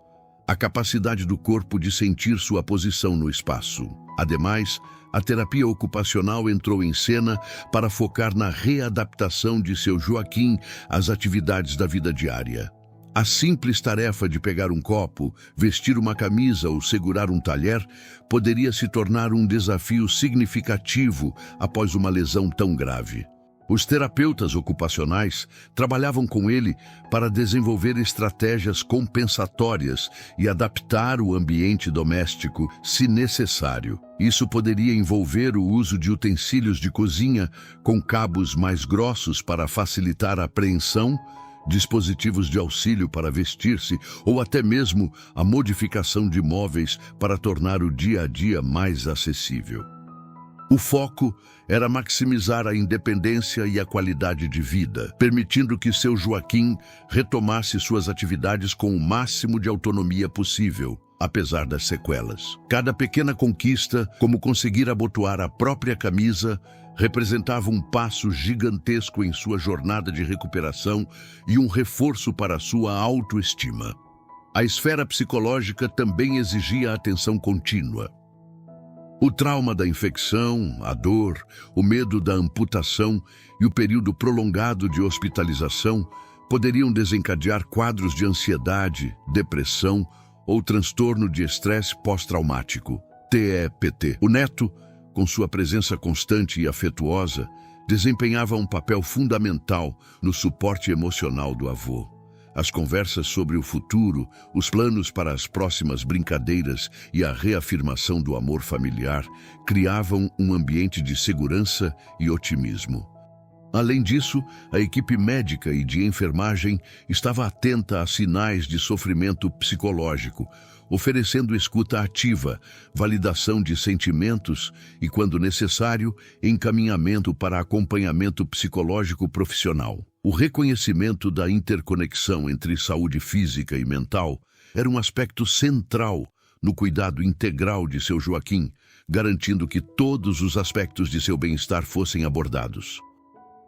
a capacidade do corpo de sentir sua posição no espaço. Ademais, a terapia ocupacional entrou em cena para focar na readaptação de seu Joaquim às atividades da vida diária. A simples tarefa de pegar um copo, vestir uma camisa ou segurar um talher poderia se tornar um desafio significativo após uma lesão tão grave. Os terapeutas ocupacionais trabalhavam com ele para desenvolver estratégias compensatórias e adaptar o ambiente doméstico, se necessário. Isso poderia envolver o uso de utensílios de cozinha com cabos mais grossos para facilitar a apreensão, dispositivos de auxílio para vestir-se ou até mesmo a modificação de móveis para tornar o dia a dia mais acessível. O foco era maximizar a independência e a qualidade de vida, permitindo que seu Joaquim retomasse suas atividades com o máximo de autonomia possível, apesar das sequelas. Cada pequena conquista, como conseguir abotoar a própria camisa, representava um passo gigantesco em sua jornada de recuperação e um reforço para sua autoestima. A esfera psicológica também exigia atenção contínua. O trauma da infecção, a dor, o medo da amputação e o período prolongado de hospitalização poderiam desencadear quadros de ansiedade, depressão ou transtorno de estresse pós-traumático, TEPT. O neto, com sua presença constante e afetuosa, desempenhava um papel fundamental no suporte emocional do avô. As conversas sobre o futuro, os planos para as próximas brincadeiras e a reafirmação do amor familiar criavam um ambiente de segurança e otimismo. Além disso, a equipe médica e de enfermagem estava atenta a sinais de sofrimento psicológico, oferecendo escuta ativa, validação de sentimentos e, quando necessário, encaminhamento para acompanhamento psicológico profissional. O reconhecimento da interconexão entre saúde física e mental era um aspecto central no cuidado integral de seu Joaquim, garantindo que todos os aspectos de seu bem-estar fossem abordados.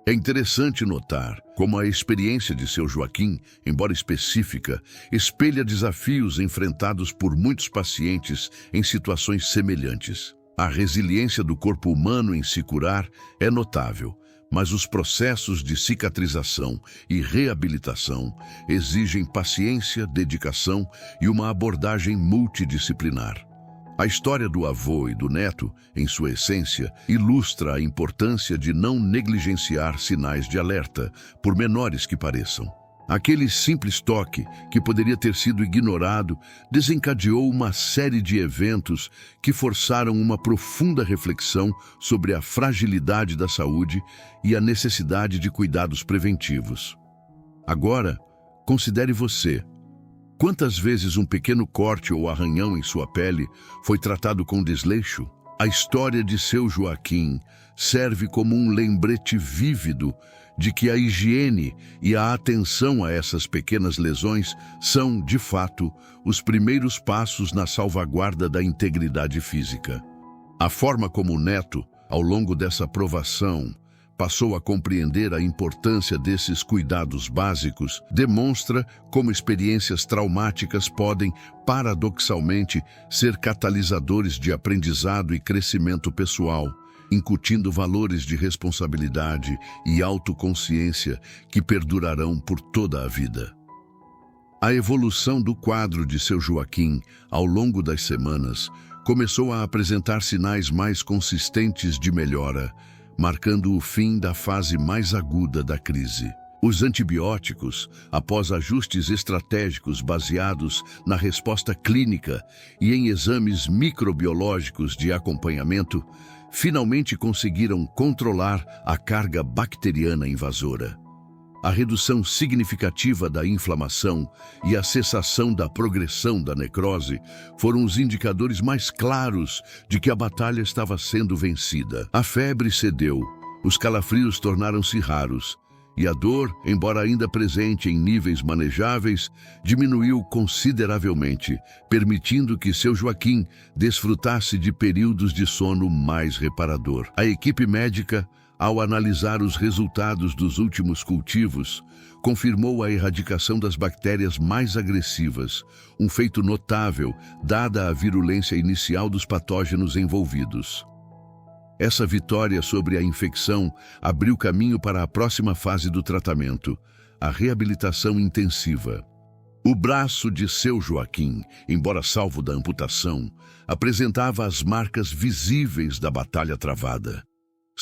É interessante notar como a experiência de seu Joaquim, embora específica, espelha desafios enfrentados por muitos pacientes em situações semelhantes. A resiliência do corpo humano em se curar é notável, mas os processos de cicatrização e reabilitação exigem paciência, dedicação e uma abordagem multidisciplinar. A história do avô e do neto, em sua essência, ilustra a importância de não negligenciar sinais de alerta, por menores que pareçam. Aquele simples toque, que poderia ter sido ignorado, desencadeou uma série de eventos que forçaram uma profunda reflexão sobre a fragilidade da saúde e a necessidade de cuidados preventivos. Agora, considere você. Quantas vezes um pequeno corte ou arranhão em sua pele foi tratado com desleixo? A história de seu Joaquim serve como um lembrete vívido de que a higiene e a atenção a essas pequenas lesões são, de fato, os primeiros passos na salvaguarda da integridade física. A forma como o neto, ao longo dessa provação, passou a compreender a importância desses cuidados básicos, demonstra como experiências traumáticas podem, paradoxalmente, ser catalisadores de aprendizado e crescimento pessoal, incutindo valores de responsabilidade e autoconsciência que perdurarão por toda a vida. A evolução do quadro de seu Joaquim, ao longo das semanas, começou a apresentar sinais mais consistentes de melhora, marcando o fim da fase mais aguda da crise. Os antibióticos, após ajustes estratégicos baseados na resposta clínica e em exames microbiológicos de acompanhamento, finalmente conseguiram controlar a carga bacteriana invasora. A redução significativa da inflamação e a cessação da progressão da necrose foram os indicadores mais claros de que a batalha estava sendo vencida. A febre cedeu, os calafrios tornaram-se raros, e a dor, embora ainda presente em níveis manejáveis, diminuiu consideravelmente, permitindo que seu Joaquim desfrutasse de períodos de sono mais reparador. A equipe médica, ao analisar os resultados dos últimos cultivos, confirmou a erradicação das bactérias mais agressivas, um feito notável, dada a virulência inicial dos patógenos envolvidos. Essa vitória sobre a infecção abriu caminho para a próxima fase do tratamento, a reabilitação intensiva. O braço de seu Joaquim, embora salvo da amputação, apresentava as marcas visíveis da batalha travada.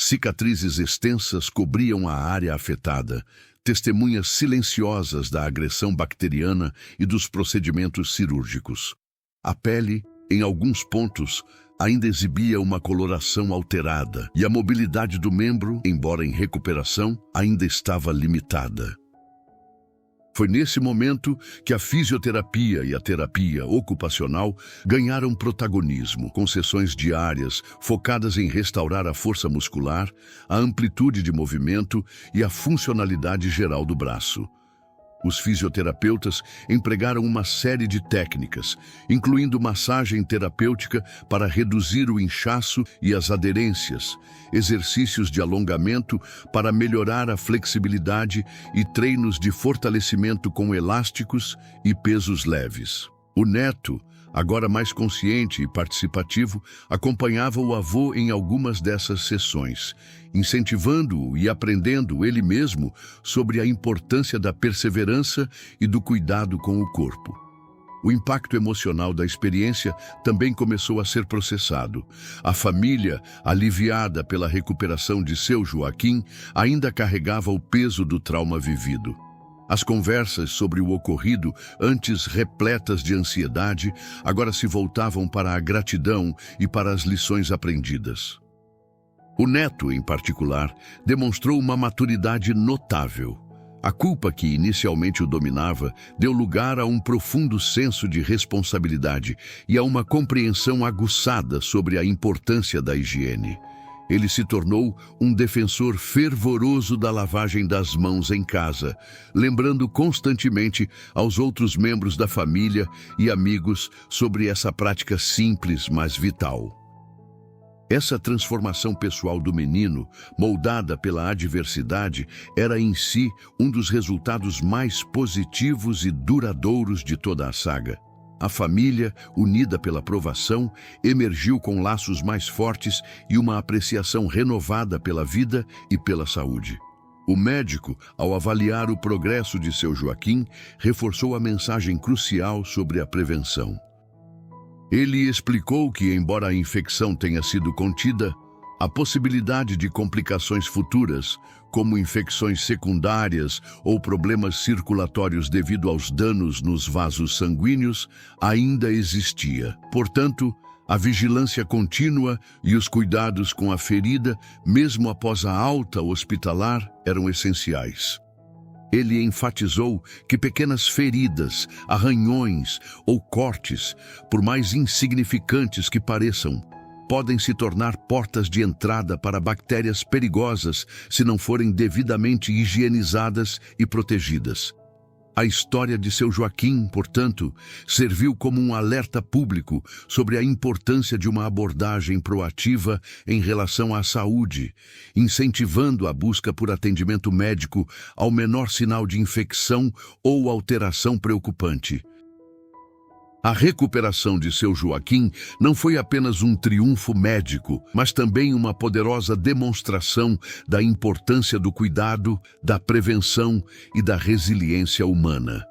Cicatrizes extensas cobriam a área afetada, testemunhas silenciosas da agressão bacteriana e dos procedimentos cirúrgicos. A pele, em alguns pontos, ainda exibia uma coloração alterada e a mobilidade do membro, embora em recuperação, ainda estava limitada. Foi nesse momento que a fisioterapia e a terapia ocupacional ganharam protagonismo, com sessões diárias focadas em restaurar a força muscular, a amplitude de movimento e a funcionalidade geral do braço. Os fisioterapeutas empregaram uma série de técnicas, incluindo massagem terapêutica para reduzir o inchaço e as aderências, exercícios de alongamento para melhorar a flexibilidade e treinos de fortalecimento com elásticos e pesos leves. O neto, agora mais consciente e participativo, acompanhava o avô em algumas dessas sessões, incentivando-o e aprendendo ele mesmo sobre a importância da perseverança e do cuidado com o corpo. O impacto emocional da experiência também começou a ser processado. A família, aliviada pela recuperação de seu Joaquim, ainda carregava o peso do trauma vivido. As conversas sobre o ocorrido, antes repletas de ansiedade, agora se voltavam para a gratidão e para as lições aprendidas. O neto, em particular, demonstrou uma maturidade notável. A culpa que inicialmente o dominava deu lugar a um profundo senso de responsabilidade e a uma compreensão aguçada sobre a importância da higiene. Ele se tornou um defensor fervoroso da lavagem das mãos em casa, lembrando constantemente aos outros membros da família e amigos sobre essa prática simples, mas vital. Essa transformação pessoal do menino, moldada pela adversidade, era em si um dos resultados mais positivos e duradouros de toda a saga. A família, unida pela provação, emergiu com laços mais fortes e uma apreciação renovada pela vida e pela saúde. O médico, ao avaliar o progresso de seu Joaquim, reforçou a mensagem crucial sobre a prevenção. Ele explicou que, embora a infecção tenha sido contida, a possibilidade de complicações futuras, como infecções secundárias ou problemas circulatórios devido aos danos nos vasos sanguíneos, ainda existia. Portanto, a vigilância contínua e os cuidados com a ferida, mesmo após a alta hospitalar, eram essenciais. Ele enfatizou que pequenas feridas, arranhões ou cortes, por mais insignificantes que pareçam, podem se tornar portas de entrada para bactérias perigosas se não forem devidamente higienizadas e protegidas. A história de seu Joaquim, portanto, serviu como um alerta público sobre a importância de uma abordagem proativa em relação à saúde, incentivando a busca por atendimento médico ao menor sinal de infecção ou alteração preocupante. A recuperação de seu Joaquim não foi apenas um triunfo médico, mas também uma poderosa demonstração da importância do cuidado, da prevenção e da resiliência humana.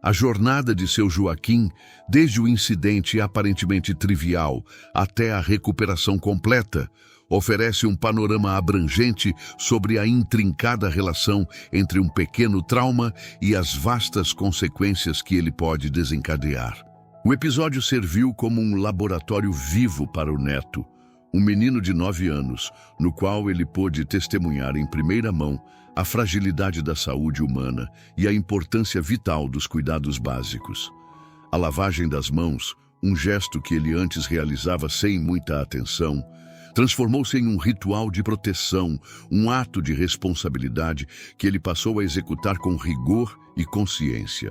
A jornada de seu Joaquim, desde o incidente aparentemente trivial até a recuperação completa, oferece um panorama abrangente sobre a intrincada relação entre um pequeno trauma e as vastas consequências que ele pode desencadear. O episódio serviu como um laboratório vivo para o neto, um menino de 9 anos, no qual ele pôde testemunhar em primeira mão a fragilidade da saúde humana e a importância vital dos cuidados básicos. A lavagem das mãos, um gesto que ele antes realizava sem muita atenção, transformou-se em um ritual de proteção, um ato de responsabilidade que ele passou a executar com rigor e consciência.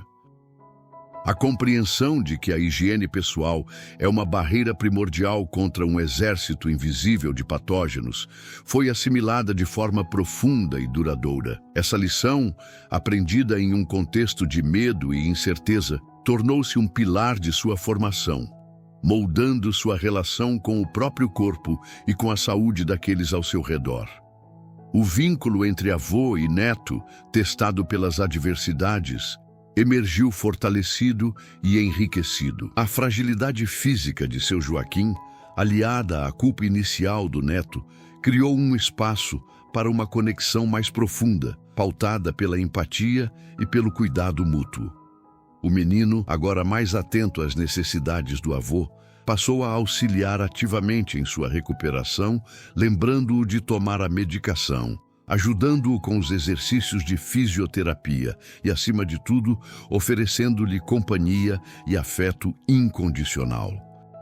A compreensão de que a higiene pessoal é uma barreira primordial contra um exército invisível de patógenos foi assimilada de forma profunda e duradoura. Essa lição, aprendida em um contexto de medo e incerteza, tornou-se um pilar de sua formação, moldando sua relação com o próprio corpo e com a saúde daqueles ao seu redor. O vínculo entre avô e neto, testado pelas adversidades, emergiu fortalecido e enriquecido. A fragilidade física de seu Joaquim, aliada à culpa inicial do neto, criou um espaço para uma conexão mais profunda, pautada pela empatia e pelo cuidado mútuo. O menino, agora mais atento às necessidades do avô, passou a auxiliar ativamente em sua recuperação, lembrando-o de tomar a medicação, ajudando-o com os exercícios de fisioterapia e, acima de tudo, oferecendo-lhe companhia e afeto incondicional.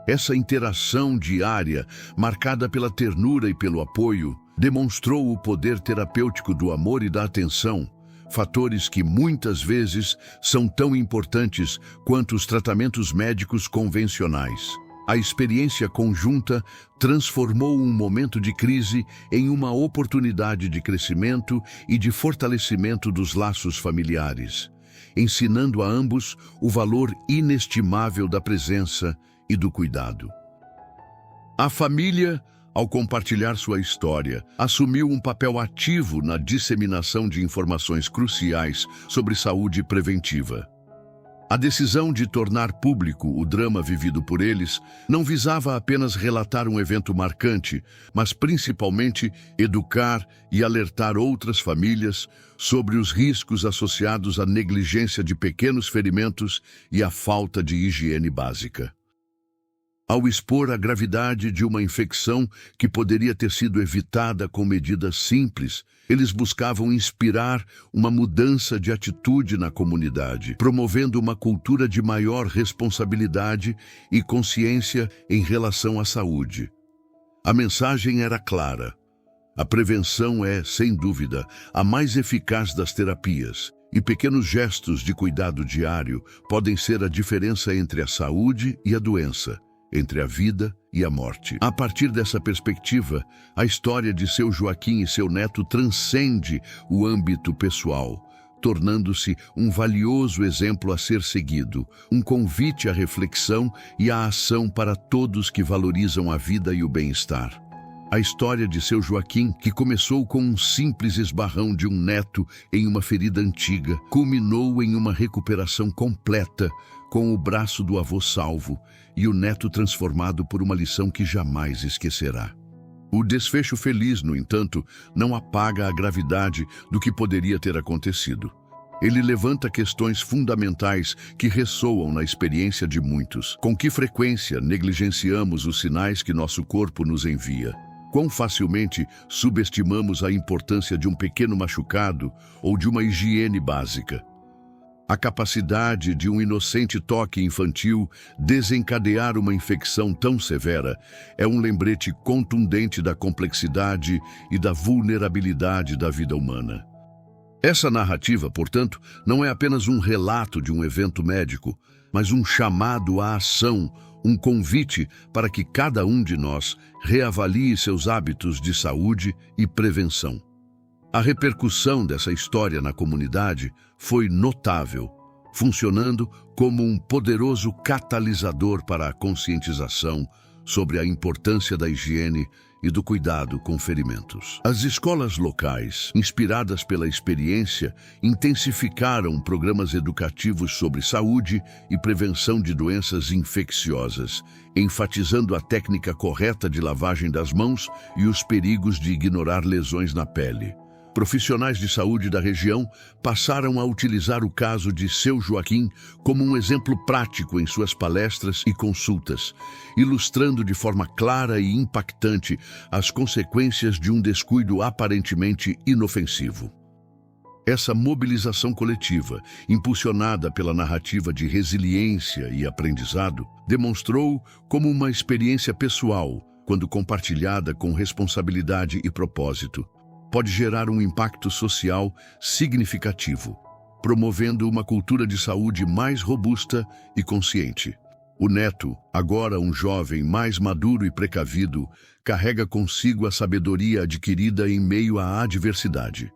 Essa interação diária, marcada pela ternura e pelo apoio, demonstrou o poder terapêutico do amor e da atenção, fatores que muitas vezes são tão importantes quanto os tratamentos médicos convencionais. A experiência conjunta transformou um momento de crise em uma oportunidade de crescimento e de fortalecimento dos laços familiares, ensinando a ambos o valor inestimável da presença e do cuidado. A família, ao compartilhar sua história, assumiu um papel ativo na disseminação de informações cruciais sobre saúde preventiva. A decisão de tornar público o drama vivido por eles não visava apenas relatar um evento marcante, mas principalmente educar e alertar outras famílias sobre os riscos associados à negligência de pequenos ferimentos e à falta de higiene básica. Ao expor a gravidade de uma infecção que poderia ter sido evitada com medidas simples, eles buscavam inspirar uma mudança de atitude na comunidade, promovendo uma cultura de maior responsabilidade e consciência em relação à saúde. A mensagem era clara. A prevenção é, sem dúvida, a mais eficaz das terapias, e pequenos gestos de cuidado diário podem ser a diferença entre a saúde e a doença, entre a vida e a morte. A partir dessa perspectiva, a história de seu Joaquim e seu neto transcende o âmbito pessoal, tornando-se um valioso exemplo a ser seguido, um convite à reflexão e à ação para todos que valorizam a vida e o bem-estar. A história de seu Joaquim, que começou com um simples esbarrão de um neto em uma ferida antiga, culminou em uma recuperação completa, com o braço do avô salvo e o neto transformado por uma lição que jamais esquecerá. O desfecho feliz, no entanto, não apaga a gravidade do que poderia ter acontecido. Ele levanta questões fundamentais que ressoam na experiência de muitos. Com que frequência negligenciamos os sinais que nosso corpo nos envia? quão facilmente subestimamos a importância de um pequeno machucado ou de uma higiene básica. A capacidade de um inocente toque infantil desencadear uma infecção tão severa é um lembrete contundente da complexidade e da vulnerabilidade da vida humana. Essa narrativa, portanto, não é apenas um relato de um evento médico, mas um chamado à ação, um convite para que cada um de nós reavalie seus hábitos de saúde e prevenção. A repercussão dessa história na comunidade foi notável, funcionando como um poderoso catalisador para a conscientização sobre a importância da higiene e do cuidado com ferimentos. As escolas locais, inspiradas pela experiência, intensificaram programas educativos sobre saúde e prevenção de doenças infecciosas, enfatizando a técnica correta de lavagem das mãos e os perigos de ignorar lesões na pele. Profissionais de saúde da região passaram a utilizar o caso de Seu Joaquim como um exemplo prático em suas palestras e consultas, ilustrando de forma clara e impactante as consequências de um descuido aparentemente inofensivo. Essa mobilização coletiva, impulsionada pela narrativa de resiliência e aprendizado, demonstrou como uma experiência pessoal, quando compartilhada com responsabilidade e propósito, pode gerar um impacto social significativo, promovendo uma cultura de saúde mais robusta e consciente. O neto, agora um jovem mais maduro e precavido, carrega consigo a sabedoria adquirida em meio à adversidade.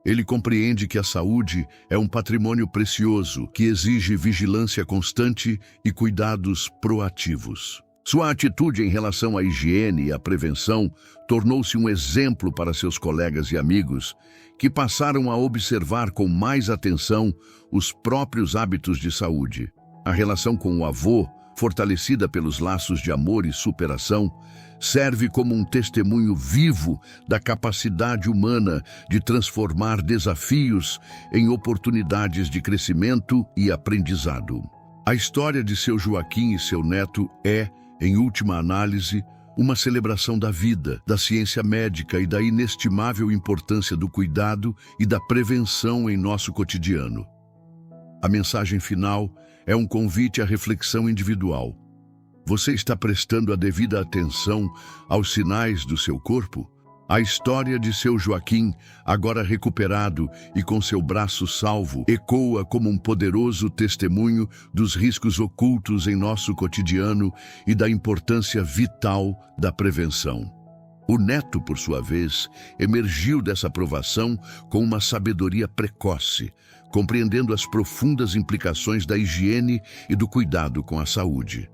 Ele compreende que a saúde é um patrimônio precioso que exige vigilância constante e cuidados proativos. Sua atitude em relação à higiene e à prevenção tornou-se um exemplo para seus colegas e amigos, que passaram a observar com mais atenção os próprios hábitos de saúde. A relação com o avô, fortalecida pelos laços de amor e superação, serve como um testemunho vivo da capacidade humana de transformar desafios em oportunidades de crescimento e aprendizado. A história de Seu Joaquim e seu neto é, em última análise, uma celebração da vida, da ciência médica e da inestimável importância do cuidado e da prevenção em nosso cotidiano. A mensagem final é um convite à reflexão individual. Você está prestando a devida atenção aos sinais do seu corpo? A história de Seu Joaquim, agora recuperado e com seu braço salvo, ecoa como um poderoso testemunho dos riscos ocultos em nosso cotidiano e da importância vital da prevenção. O neto, por sua vez, emergiu dessa provação com uma sabedoria precoce, compreendendo as profundas implicações da higiene e do cuidado com a saúde.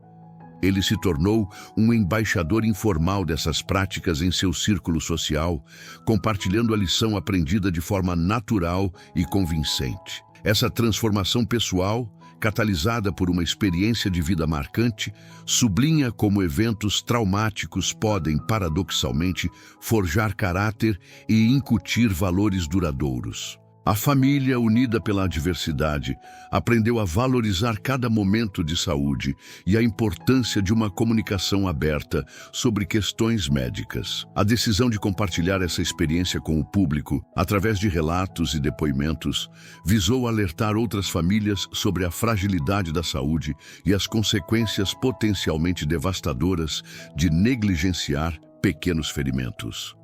Ele se tornou um embaixador informal dessas práticas em seu círculo social, compartilhando a lição aprendida de forma natural e convincente. Essa transformação pessoal, catalisada por uma experiência de vida marcante, sublinha como eventos traumáticos podem, paradoxalmente, forjar caráter e incutir valores duradouros. A família, unida pela adversidade, aprendeu a valorizar cada momento de saúde e a importância de uma comunicação aberta sobre questões médicas. A decisão de compartilhar essa experiência com o público, através de relatos e depoimentos, visou alertar outras famílias sobre a fragilidade da saúde e as consequências potencialmente devastadoras de negligenciar pequenos ferimentos.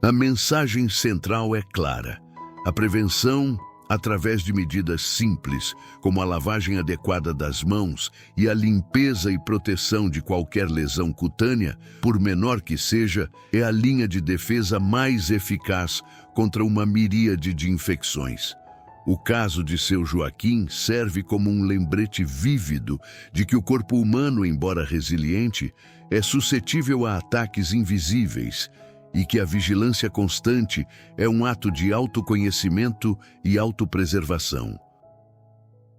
A mensagem central é clara. A prevenção, através de medidas simples, como a lavagem adequada das mãos e a limpeza e proteção de qualquer lesão cutânea, por menor que seja, é a linha de defesa mais eficaz contra uma miríade de infecções. O caso de Seu Joaquim serve como um lembrete vívido de que o corpo humano, embora resiliente, é suscetível a ataques invisíveis, e que a vigilância constante é um ato de autoconhecimento e autopreservação.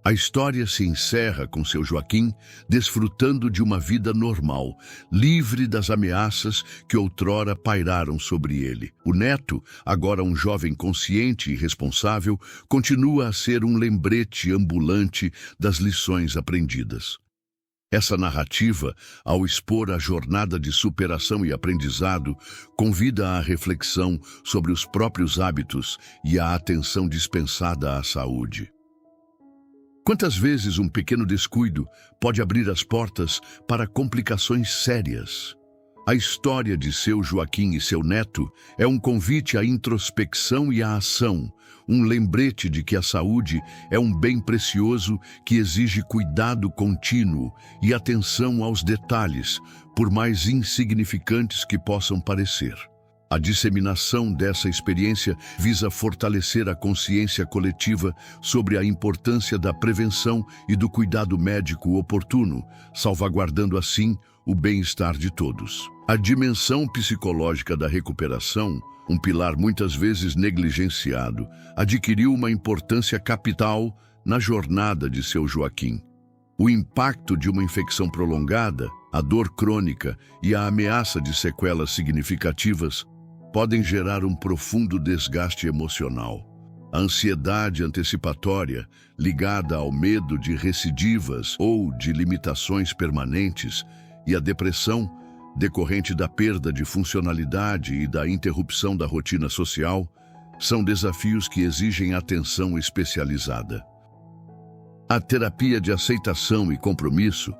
A história se encerra com Seu Joaquim desfrutando de uma vida normal, livre das ameaças que outrora pairaram sobre ele. O neto, agora um jovem consciente e responsável, continua a ser um lembrete ambulante das lições aprendidas. Essa narrativa, ao expor a jornada de superação e aprendizado, convida à reflexão sobre os próprios hábitos e à atenção dispensada à saúde. Quantas vezes um pequeno descuido pode abrir as portas para complicações sérias? A história de seu Joaquim e seu neto é um convite à introspecção e à ação, um lembrete de que a saúde é um bem precioso que exige cuidado contínuo e atenção aos detalhes, por mais insignificantes que possam parecer. A disseminação dessa experiência visa fortalecer a consciência coletiva sobre a importância da prevenção e do cuidado médico oportuno, salvaguardando assim o bem-estar de todos. A dimensão psicológica da recuperação, um pilar muitas vezes negligenciado, adquiriu uma importância capital na jornada de seu Joaquim. O impacto de uma infecção prolongada, a dor crônica e a ameaça de sequelas significativas podem gerar um profundo desgaste emocional. A ansiedade antecipatória, ligada ao medo de recidivas ou de limitações permanentes, e a depressão, decorrente da perda de funcionalidade e da interrupção da rotina social, são desafios que exigem atenção especializada. A terapia de aceitação e compromisso,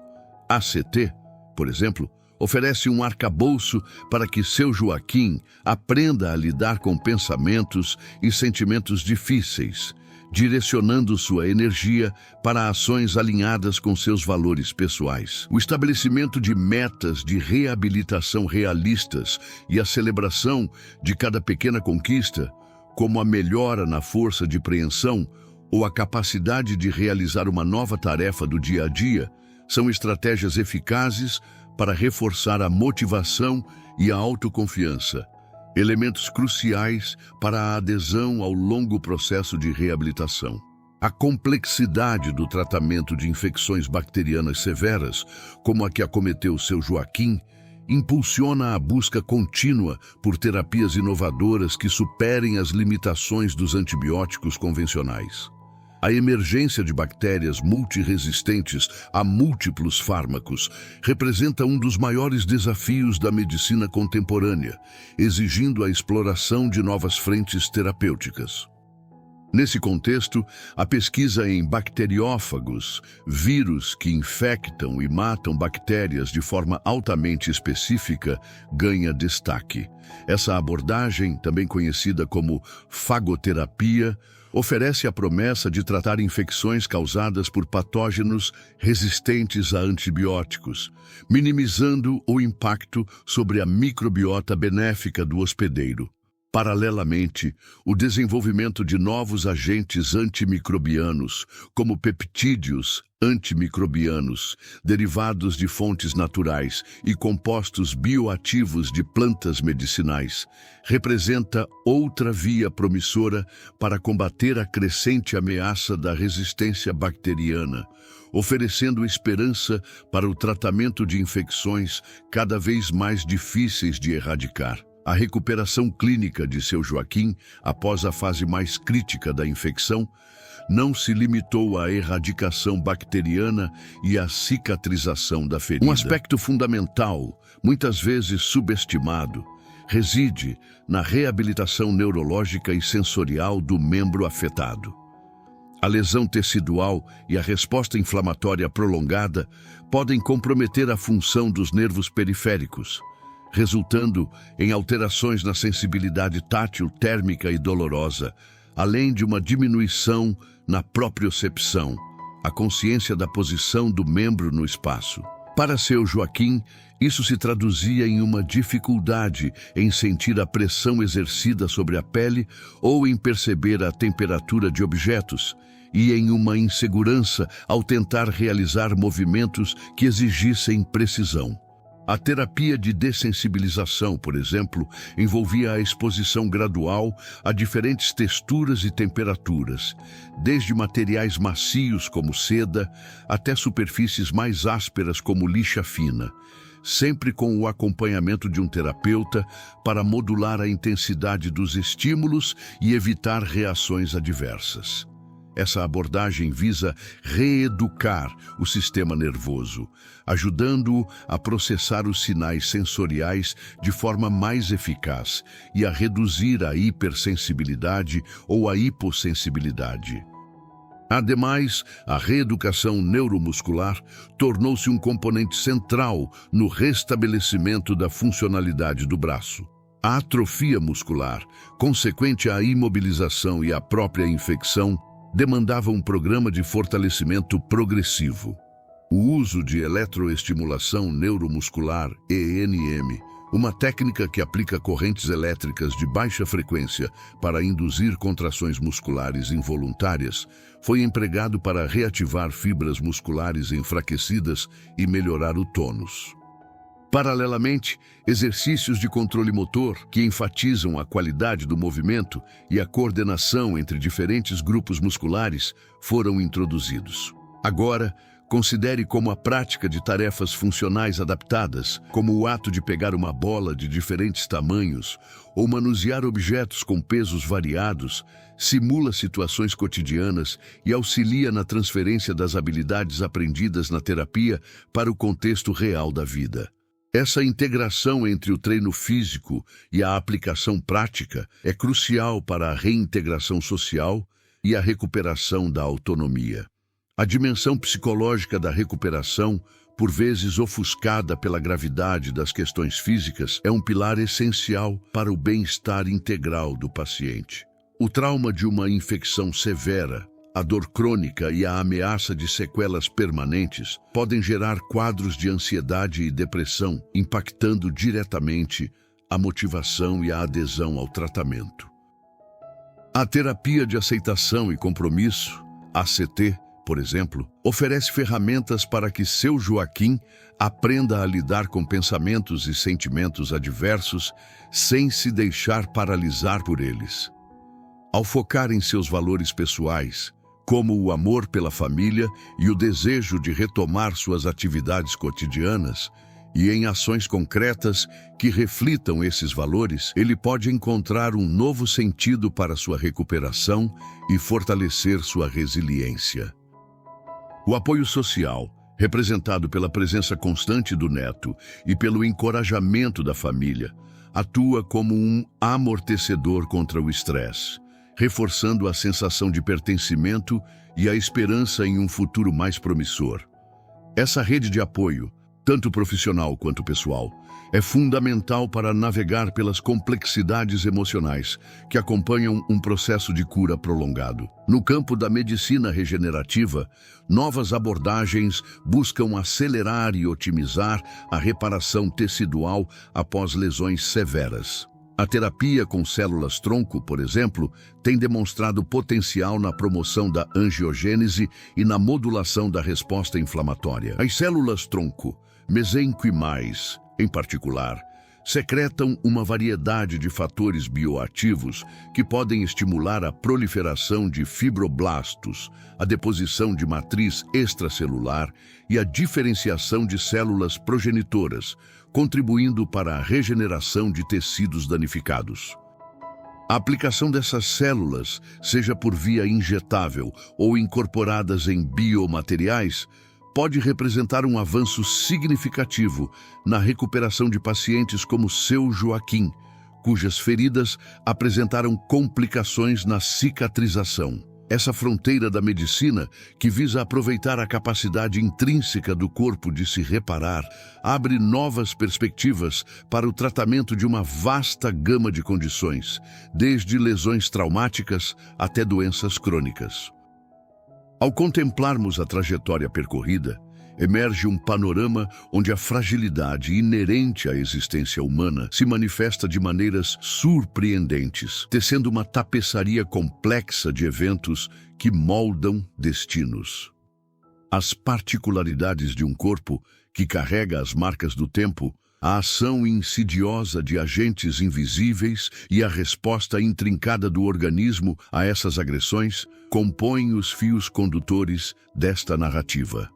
ACT, por exemplo, oferece um arcabouço para que seu Joaquim aprenda a lidar com pensamentos e sentimentos difíceis, direcionando sua energia para ações alinhadas com seus valores pessoais. O estabelecimento de metas de reabilitação realistas e a celebração de cada pequena conquista, como a melhora na força de preensão ou a capacidade de realizar uma nova tarefa do dia a dia, são estratégias eficazes para reforçar a motivação e a autoconfiança, elementos cruciais para a adesão ao longo processo de reabilitação. A complexidade do tratamento de infecções bacterianas severas, como a que acometeu seu Joaquim, impulsiona a busca contínua por terapias inovadoras que superem as limitações dos antibióticos convencionais. A emergência de bactérias multiresistentes a múltiplos fármacos representa um dos maiores desafios da medicina contemporânea, exigindo a exploração de novas frentes terapêuticas. Nesse contexto, a pesquisa em bacteriófagos, vírus que infectam e matam bactérias de forma altamente específica, ganha destaque. Essa abordagem, também conhecida como fagoterapia, oferece a promessa de tratar infecções causadas por patógenos resistentes a antibióticos, minimizando o impacto sobre a microbiota benéfica do hospedeiro. Paralelamente, o desenvolvimento de novos agentes antimicrobianos, como peptídeos antimicrobianos, derivados de fontes naturais e compostos bioativos de plantas medicinais, representa outra via promissora para combater a crescente ameaça da resistência bacteriana, oferecendo esperança para o tratamento de infecções cada vez mais difíceis de erradicar. A recuperação clínica de seu Joaquim, após a fase mais crítica da infecção, não se limitou à erradicação bacteriana e à cicatrização da ferida. Um aspecto fundamental, muitas vezes subestimado, reside na reabilitação neurológica e sensorial do membro afetado. A lesão tecidual e a resposta inflamatória prolongada podem comprometer a função dos nervos periféricos, resultando em alterações na sensibilidade tátil, térmica e dolorosa, além de uma diminuição na propriocepção, a consciência da posição do membro no espaço. Para seu Joaquim, isso se traduzia em uma dificuldade em sentir a pressão exercida sobre a pele ou em perceber a temperatura de objetos, e em uma insegurança ao tentar realizar movimentos que exigissem precisão. A terapia de dessensibilização, por exemplo, envolvia a exposição gradual a diferentes texturas e temperaturas, desde materiais macios como seda até superfícies mais ásperas como lixa fina, sempre com o acompanhamento de um terapeuta para modular a intensidade dos estímulos e evitar reações adversas. Essa abordagem visa reeducar o sistema nervoso, ajudando-o a processar os sinais sensoriais de forma mais eficaz e a reduzir a hipersensibilidade ou a hipossensibilidade. Ademais, a reeducação neuromuscular tornou-se um componente central no restabelecimento da funcionalidade do braço. A atrofia muscular, consequente à imobilização e à própria infecção, demandava um programa de fortalecimento progressivo. O uso de eletroestimulação neuromuscular, ENM, uma técnica que aplica correntes elétricas de baixa frequência para induzir contrações musculares involuntárias, foi empregado para reativar fibras musculares enfraquecidas e melhorar o tônus. Paralelamente, exercícios de controle motor que enfatizam a qualidade do movimento e a coordenação entre diferentes grupos musculares foram introduzidos. Agora, considere como a prática de tarefas funcionais adaptadas, como o ato de pegar uma bola de diferentes tamanhos ou manusear objetos com pesos variados, simula situações cotidianas e auxilia na transferência das habilidades aprendidas na terapia para o contexto real da vida. Essa integração entre o treino físico e a aplicação prática é crucial para a reintegração social e a recuperação da autonomia. A dimensão psicológica da recuperação, por vezes ofuscada pela gravidade das questões físicas, é um pilar essencial para o bem-estar integral do paciente. O trauma de uma infecção severa, a dor crônica e a ameaça de sequelas permanentes podem gerar quadros de ansiedade e depressão, impactando diretamente a motivação e a adesão ao tratamento. A terapia de aceitação e compromisso, ACT, por exemplo, oferece ferramentas para que seu Joaquim aprenda a lidar com pensamentos e sentimentos adversos sem se deixar paralisar por eles. Ao focar em seus valores pessoais, como o amor pela família e o desejo de retomar suas atividades cotidianas, e em ações concretas que reflitam esses valores, ele pode encontrar um novo sentido para sua recuperação e fortalecer sua resiliência. O apoio social, representado pela presença constante do neto e pelo encorajamento da família, atua como um amortecedor contra o estresse, reforçando a sensação de pertencimento e a esperança em um futuro mais promissor. Essa rede de apoio, tanto profissional quanto pessoal, é fundamental para navegar pelas complexidades emocionais que acompanham um processo de cura prolongado. No campo da medicina regenerativa, novas abordagens buscam acelerar e otimizar a reparação tecidual após lesões severas. A terapia com células-tronco, por exemplo, tem demonstrado potencial na promoção da angiogênese e na modulação da resposta inflamatória. As células-tronco, mesenquimais, em particular, secretam uma variedade de fatores bioativos que podem estimular a proliferação de fibroblastos, a deposição de matriz extracelular e a diferenciação de células progenitoras, contribuindo para a regeneração de tecidos danificados. A aplicação dessas células, seja por via injetável ou incorporadas em biomateriais, pode representar um avanço significativo na recuperação de pacientes como seu Joaquim, cujas feridas apresentaram complicações na cicatrização. Essa fronteira da medicina, que visa aproveitar a capacidade intrínseca do corpo de se reparar, abre novas perspectivas para o tratamento de uma vasta gama de condições, desde lesões traumáticas até doenças crônicas. Ao contemplarmos a trajetória percorrida, emerge um panorama onde a fragilidade inerente à existência humana se manifesta de maneiras surpreendentes, tecendo uma tapeçaria complexa de eventos que moldam destinos. As particularidades de um corpo que carrega as marcas do tempo, a ação insidiosa de agentes invisíveis e a resposta intrincada do organismo a essas agressões compõem os fios condutores desta narrativa.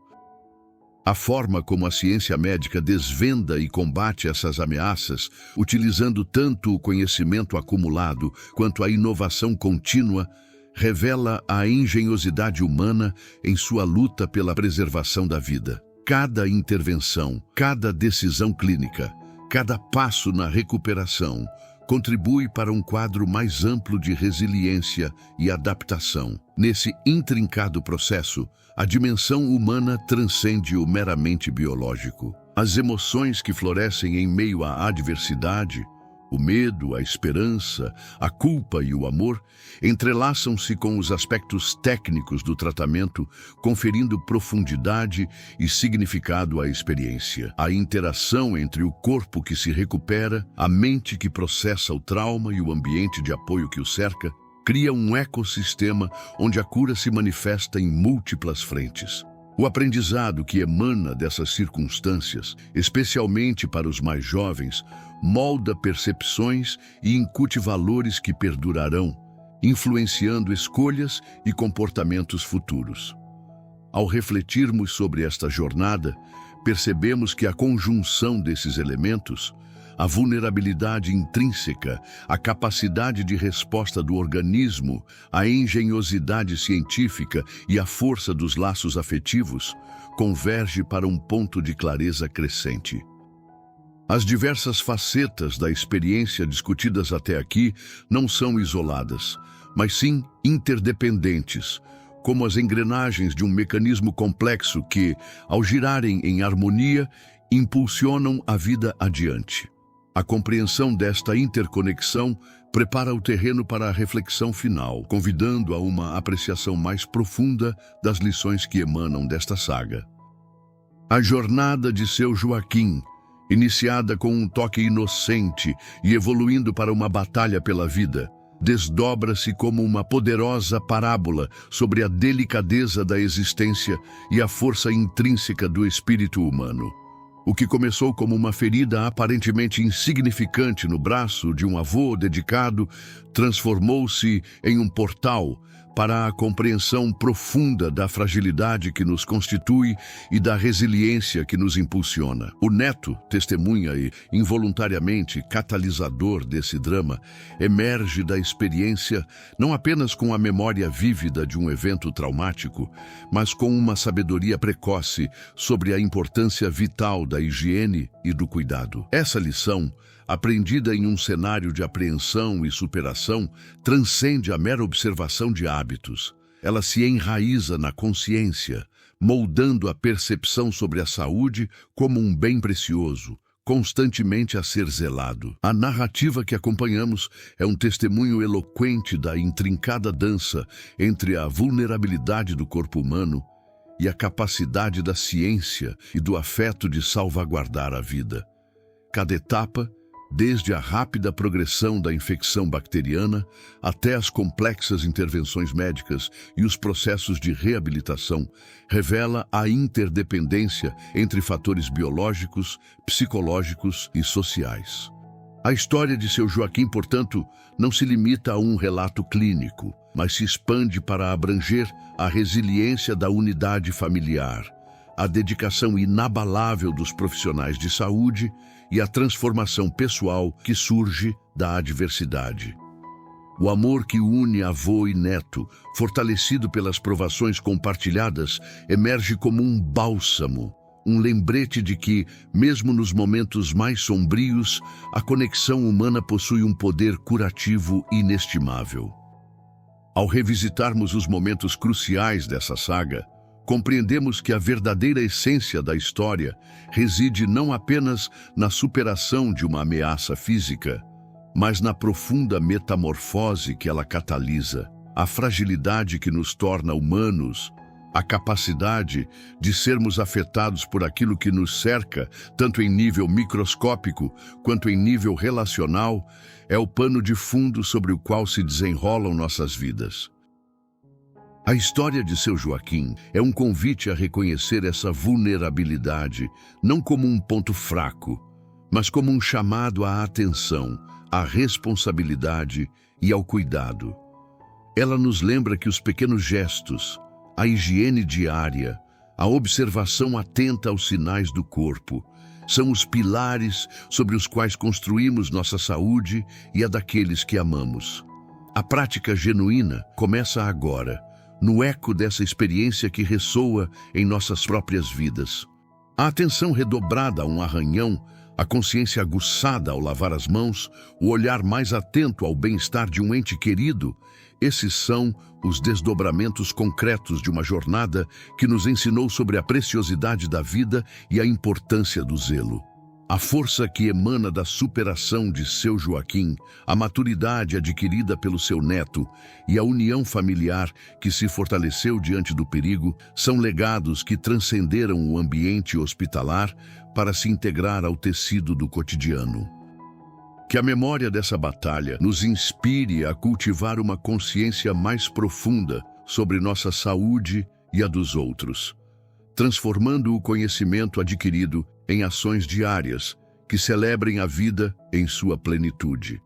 A forma como a ciência médica desvenda e combate essas ameaças, utilizando tanto o conhecimento acumulado quanto a inovação contínua, revela a engenhosidade humana em sua luta pela preservação da vida. Cada intervenção, cada decisão clínica, cada passo na recuperação contribui para um quadro mais amplo de resiliência e adaptação. Nesse intrincado processo, a dimensão humana transcende o meramente biológico. As emoções que florescem em meio à adversidade, o medo, a esperança, a culpa e o amor, entrelaçam-se com os aspectos técnicos do tratamento, conferindo profundidade e significado à experiência. A interação entre o corpo que se recupera, a mente que processa o trauma e o ambiente de apoio que o cerca, cria um ecossistema onde a cura se manifesta em múltiplas frentes. O aprendizado que emana dessas circunstâncias, especialmente para os mais jovens, molda percepções e incute valores que perdurarão, influenciando escolhas e comportamentos futuros. Ao refletirmos sobre esta jornada, percebemos que a conjunção desses elementos, a vulnerabilidade intrínseca, a capacidade de resposta do organismo, a engenhosidade científica e a força dos laços afetivos, converge para um ponto de clareza crescente. As diversas facetas da experiência discutidas até aqui não são isoladas, mas sim interdependentes, como as engrenagens de um mecanismo complexo que, ao girarem em harmonia, impulsionam a vida adiante. A compreensão desta interconexão prepara o terreno para a reflexão final, convidando a uma apreciação mais profunda das lições que emanam desta saga. A jornada de seu Joaquim, iniciada com um toque inocente e evoluindo para uma batalha pela vida, desdobra-se como uma poderosa parábola sobre a delicadeza da existência e a força intrínseca do espírito humano. O que começou como uma ferida aparentemente insignificante no braço de um avô dedicado, transformou-se em um portal para a compreensão profunda da fragilidade que nos constitui e da resiliência que nos impulsiona. O neto, testemunha e involuntariamente catalisador desse drama, emerge da experiência não apenas com a memória vívida de um evento traumático, mas com uma sabedoria precoce sobre a importância vital da higiene e do cuidado. Essa lição, aprendida em um cenário de apreensão e superação, transcende a mera observação de hábitos. Ela se enraiza na consciência, moldando a percepção sobre a saúde como um bem precioso, constantemente a ser zelado. A narrativa que acompanhamos é um testemunho eloquente da intrincada dança entre a vulnerabilidade do corpo humano e a capacidade da ciência e do afeto de salvaguardar a vida. Cada etapa, desde a rápida progressão da infecção bacteriana até as complexas intervenções médicas e os processos de reabilitação, revela a interdependência entre fatores biológicos, psicológicos e sociais. A história de seu Joaquim, portanto, não se limita a um relato clínico, mas se expande para abranger a resiliência da unidade familiar, a dedicação inabalável dos profissionais de saúde e a transformação pessoal que surge da adversidade. O amor que une avô e neto, fortalecido pelas provações compartilhadas, emerge como um bálsamo, um lembrete de que, mesmo nos momentos mais sombrios, a conexão humana possui um poder curativo inestimável. Ao revisitarmos os momentos cruciais dessa saga, compreendemos que a verdadeira essência da história reside não apenas na superação de uma ameaça física, mas na profunda metamorfose que ela catalisa, a fragilidade que nos torna humanos, a capacidade de sermos afetados por aquilo que nos cerca, tanto em nível microscópico quanto em nível relacional, é o pano de fundo sobre o qual se desenrolam nossas vidas. A história de seu Joaquim é um convite a reconhecer essa vulnerabilidade, não como um ponto fraco, mas como um chamado à atenção, à responsabilidade e ao cuidado. Ela nos lembra que os pequenos gestos, a higiene diária, a observação atenta aos sinais do corpo, são os pilares sobre os quais construímos nossa saúde e a daqueles que amamos. A prática genuína começa agora, no eco dessa experiência que ressoa em nossas próprias vidas. A atenção redobrada a um arranhão, a consciência aguçada ao lavar as mãos, o olhar mais atento ao bem-estar de um ente querido, esses são os desdobramentos concretos de uma jornada que nos ensinou sobre a preciosidade da vida e a importância do zelo. A força que emana da superação de seu Joaquim, a maturidade adquirida pelo seu neto e a união familiar que se fortaleceu diante do perigo são legados que transcenderam o ambiente hospitalar para se integrar ao tecido do cotidiano. Que a memória dessa batalha nos inspire a cultivar uma consciência mais profunda sobre nossa saúde e a dos outros, transformando o conhecimento adquirido em ações diárias que celebrem a vida em sua plenitude.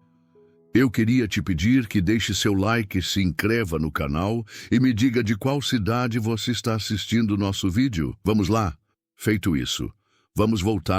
Eu queria te pedir que deixe seu like, se inscreva no canal e me diga de qual cidade você está assistindo o nosso vídeo. Vamos lá? Feito isso, vamos voltar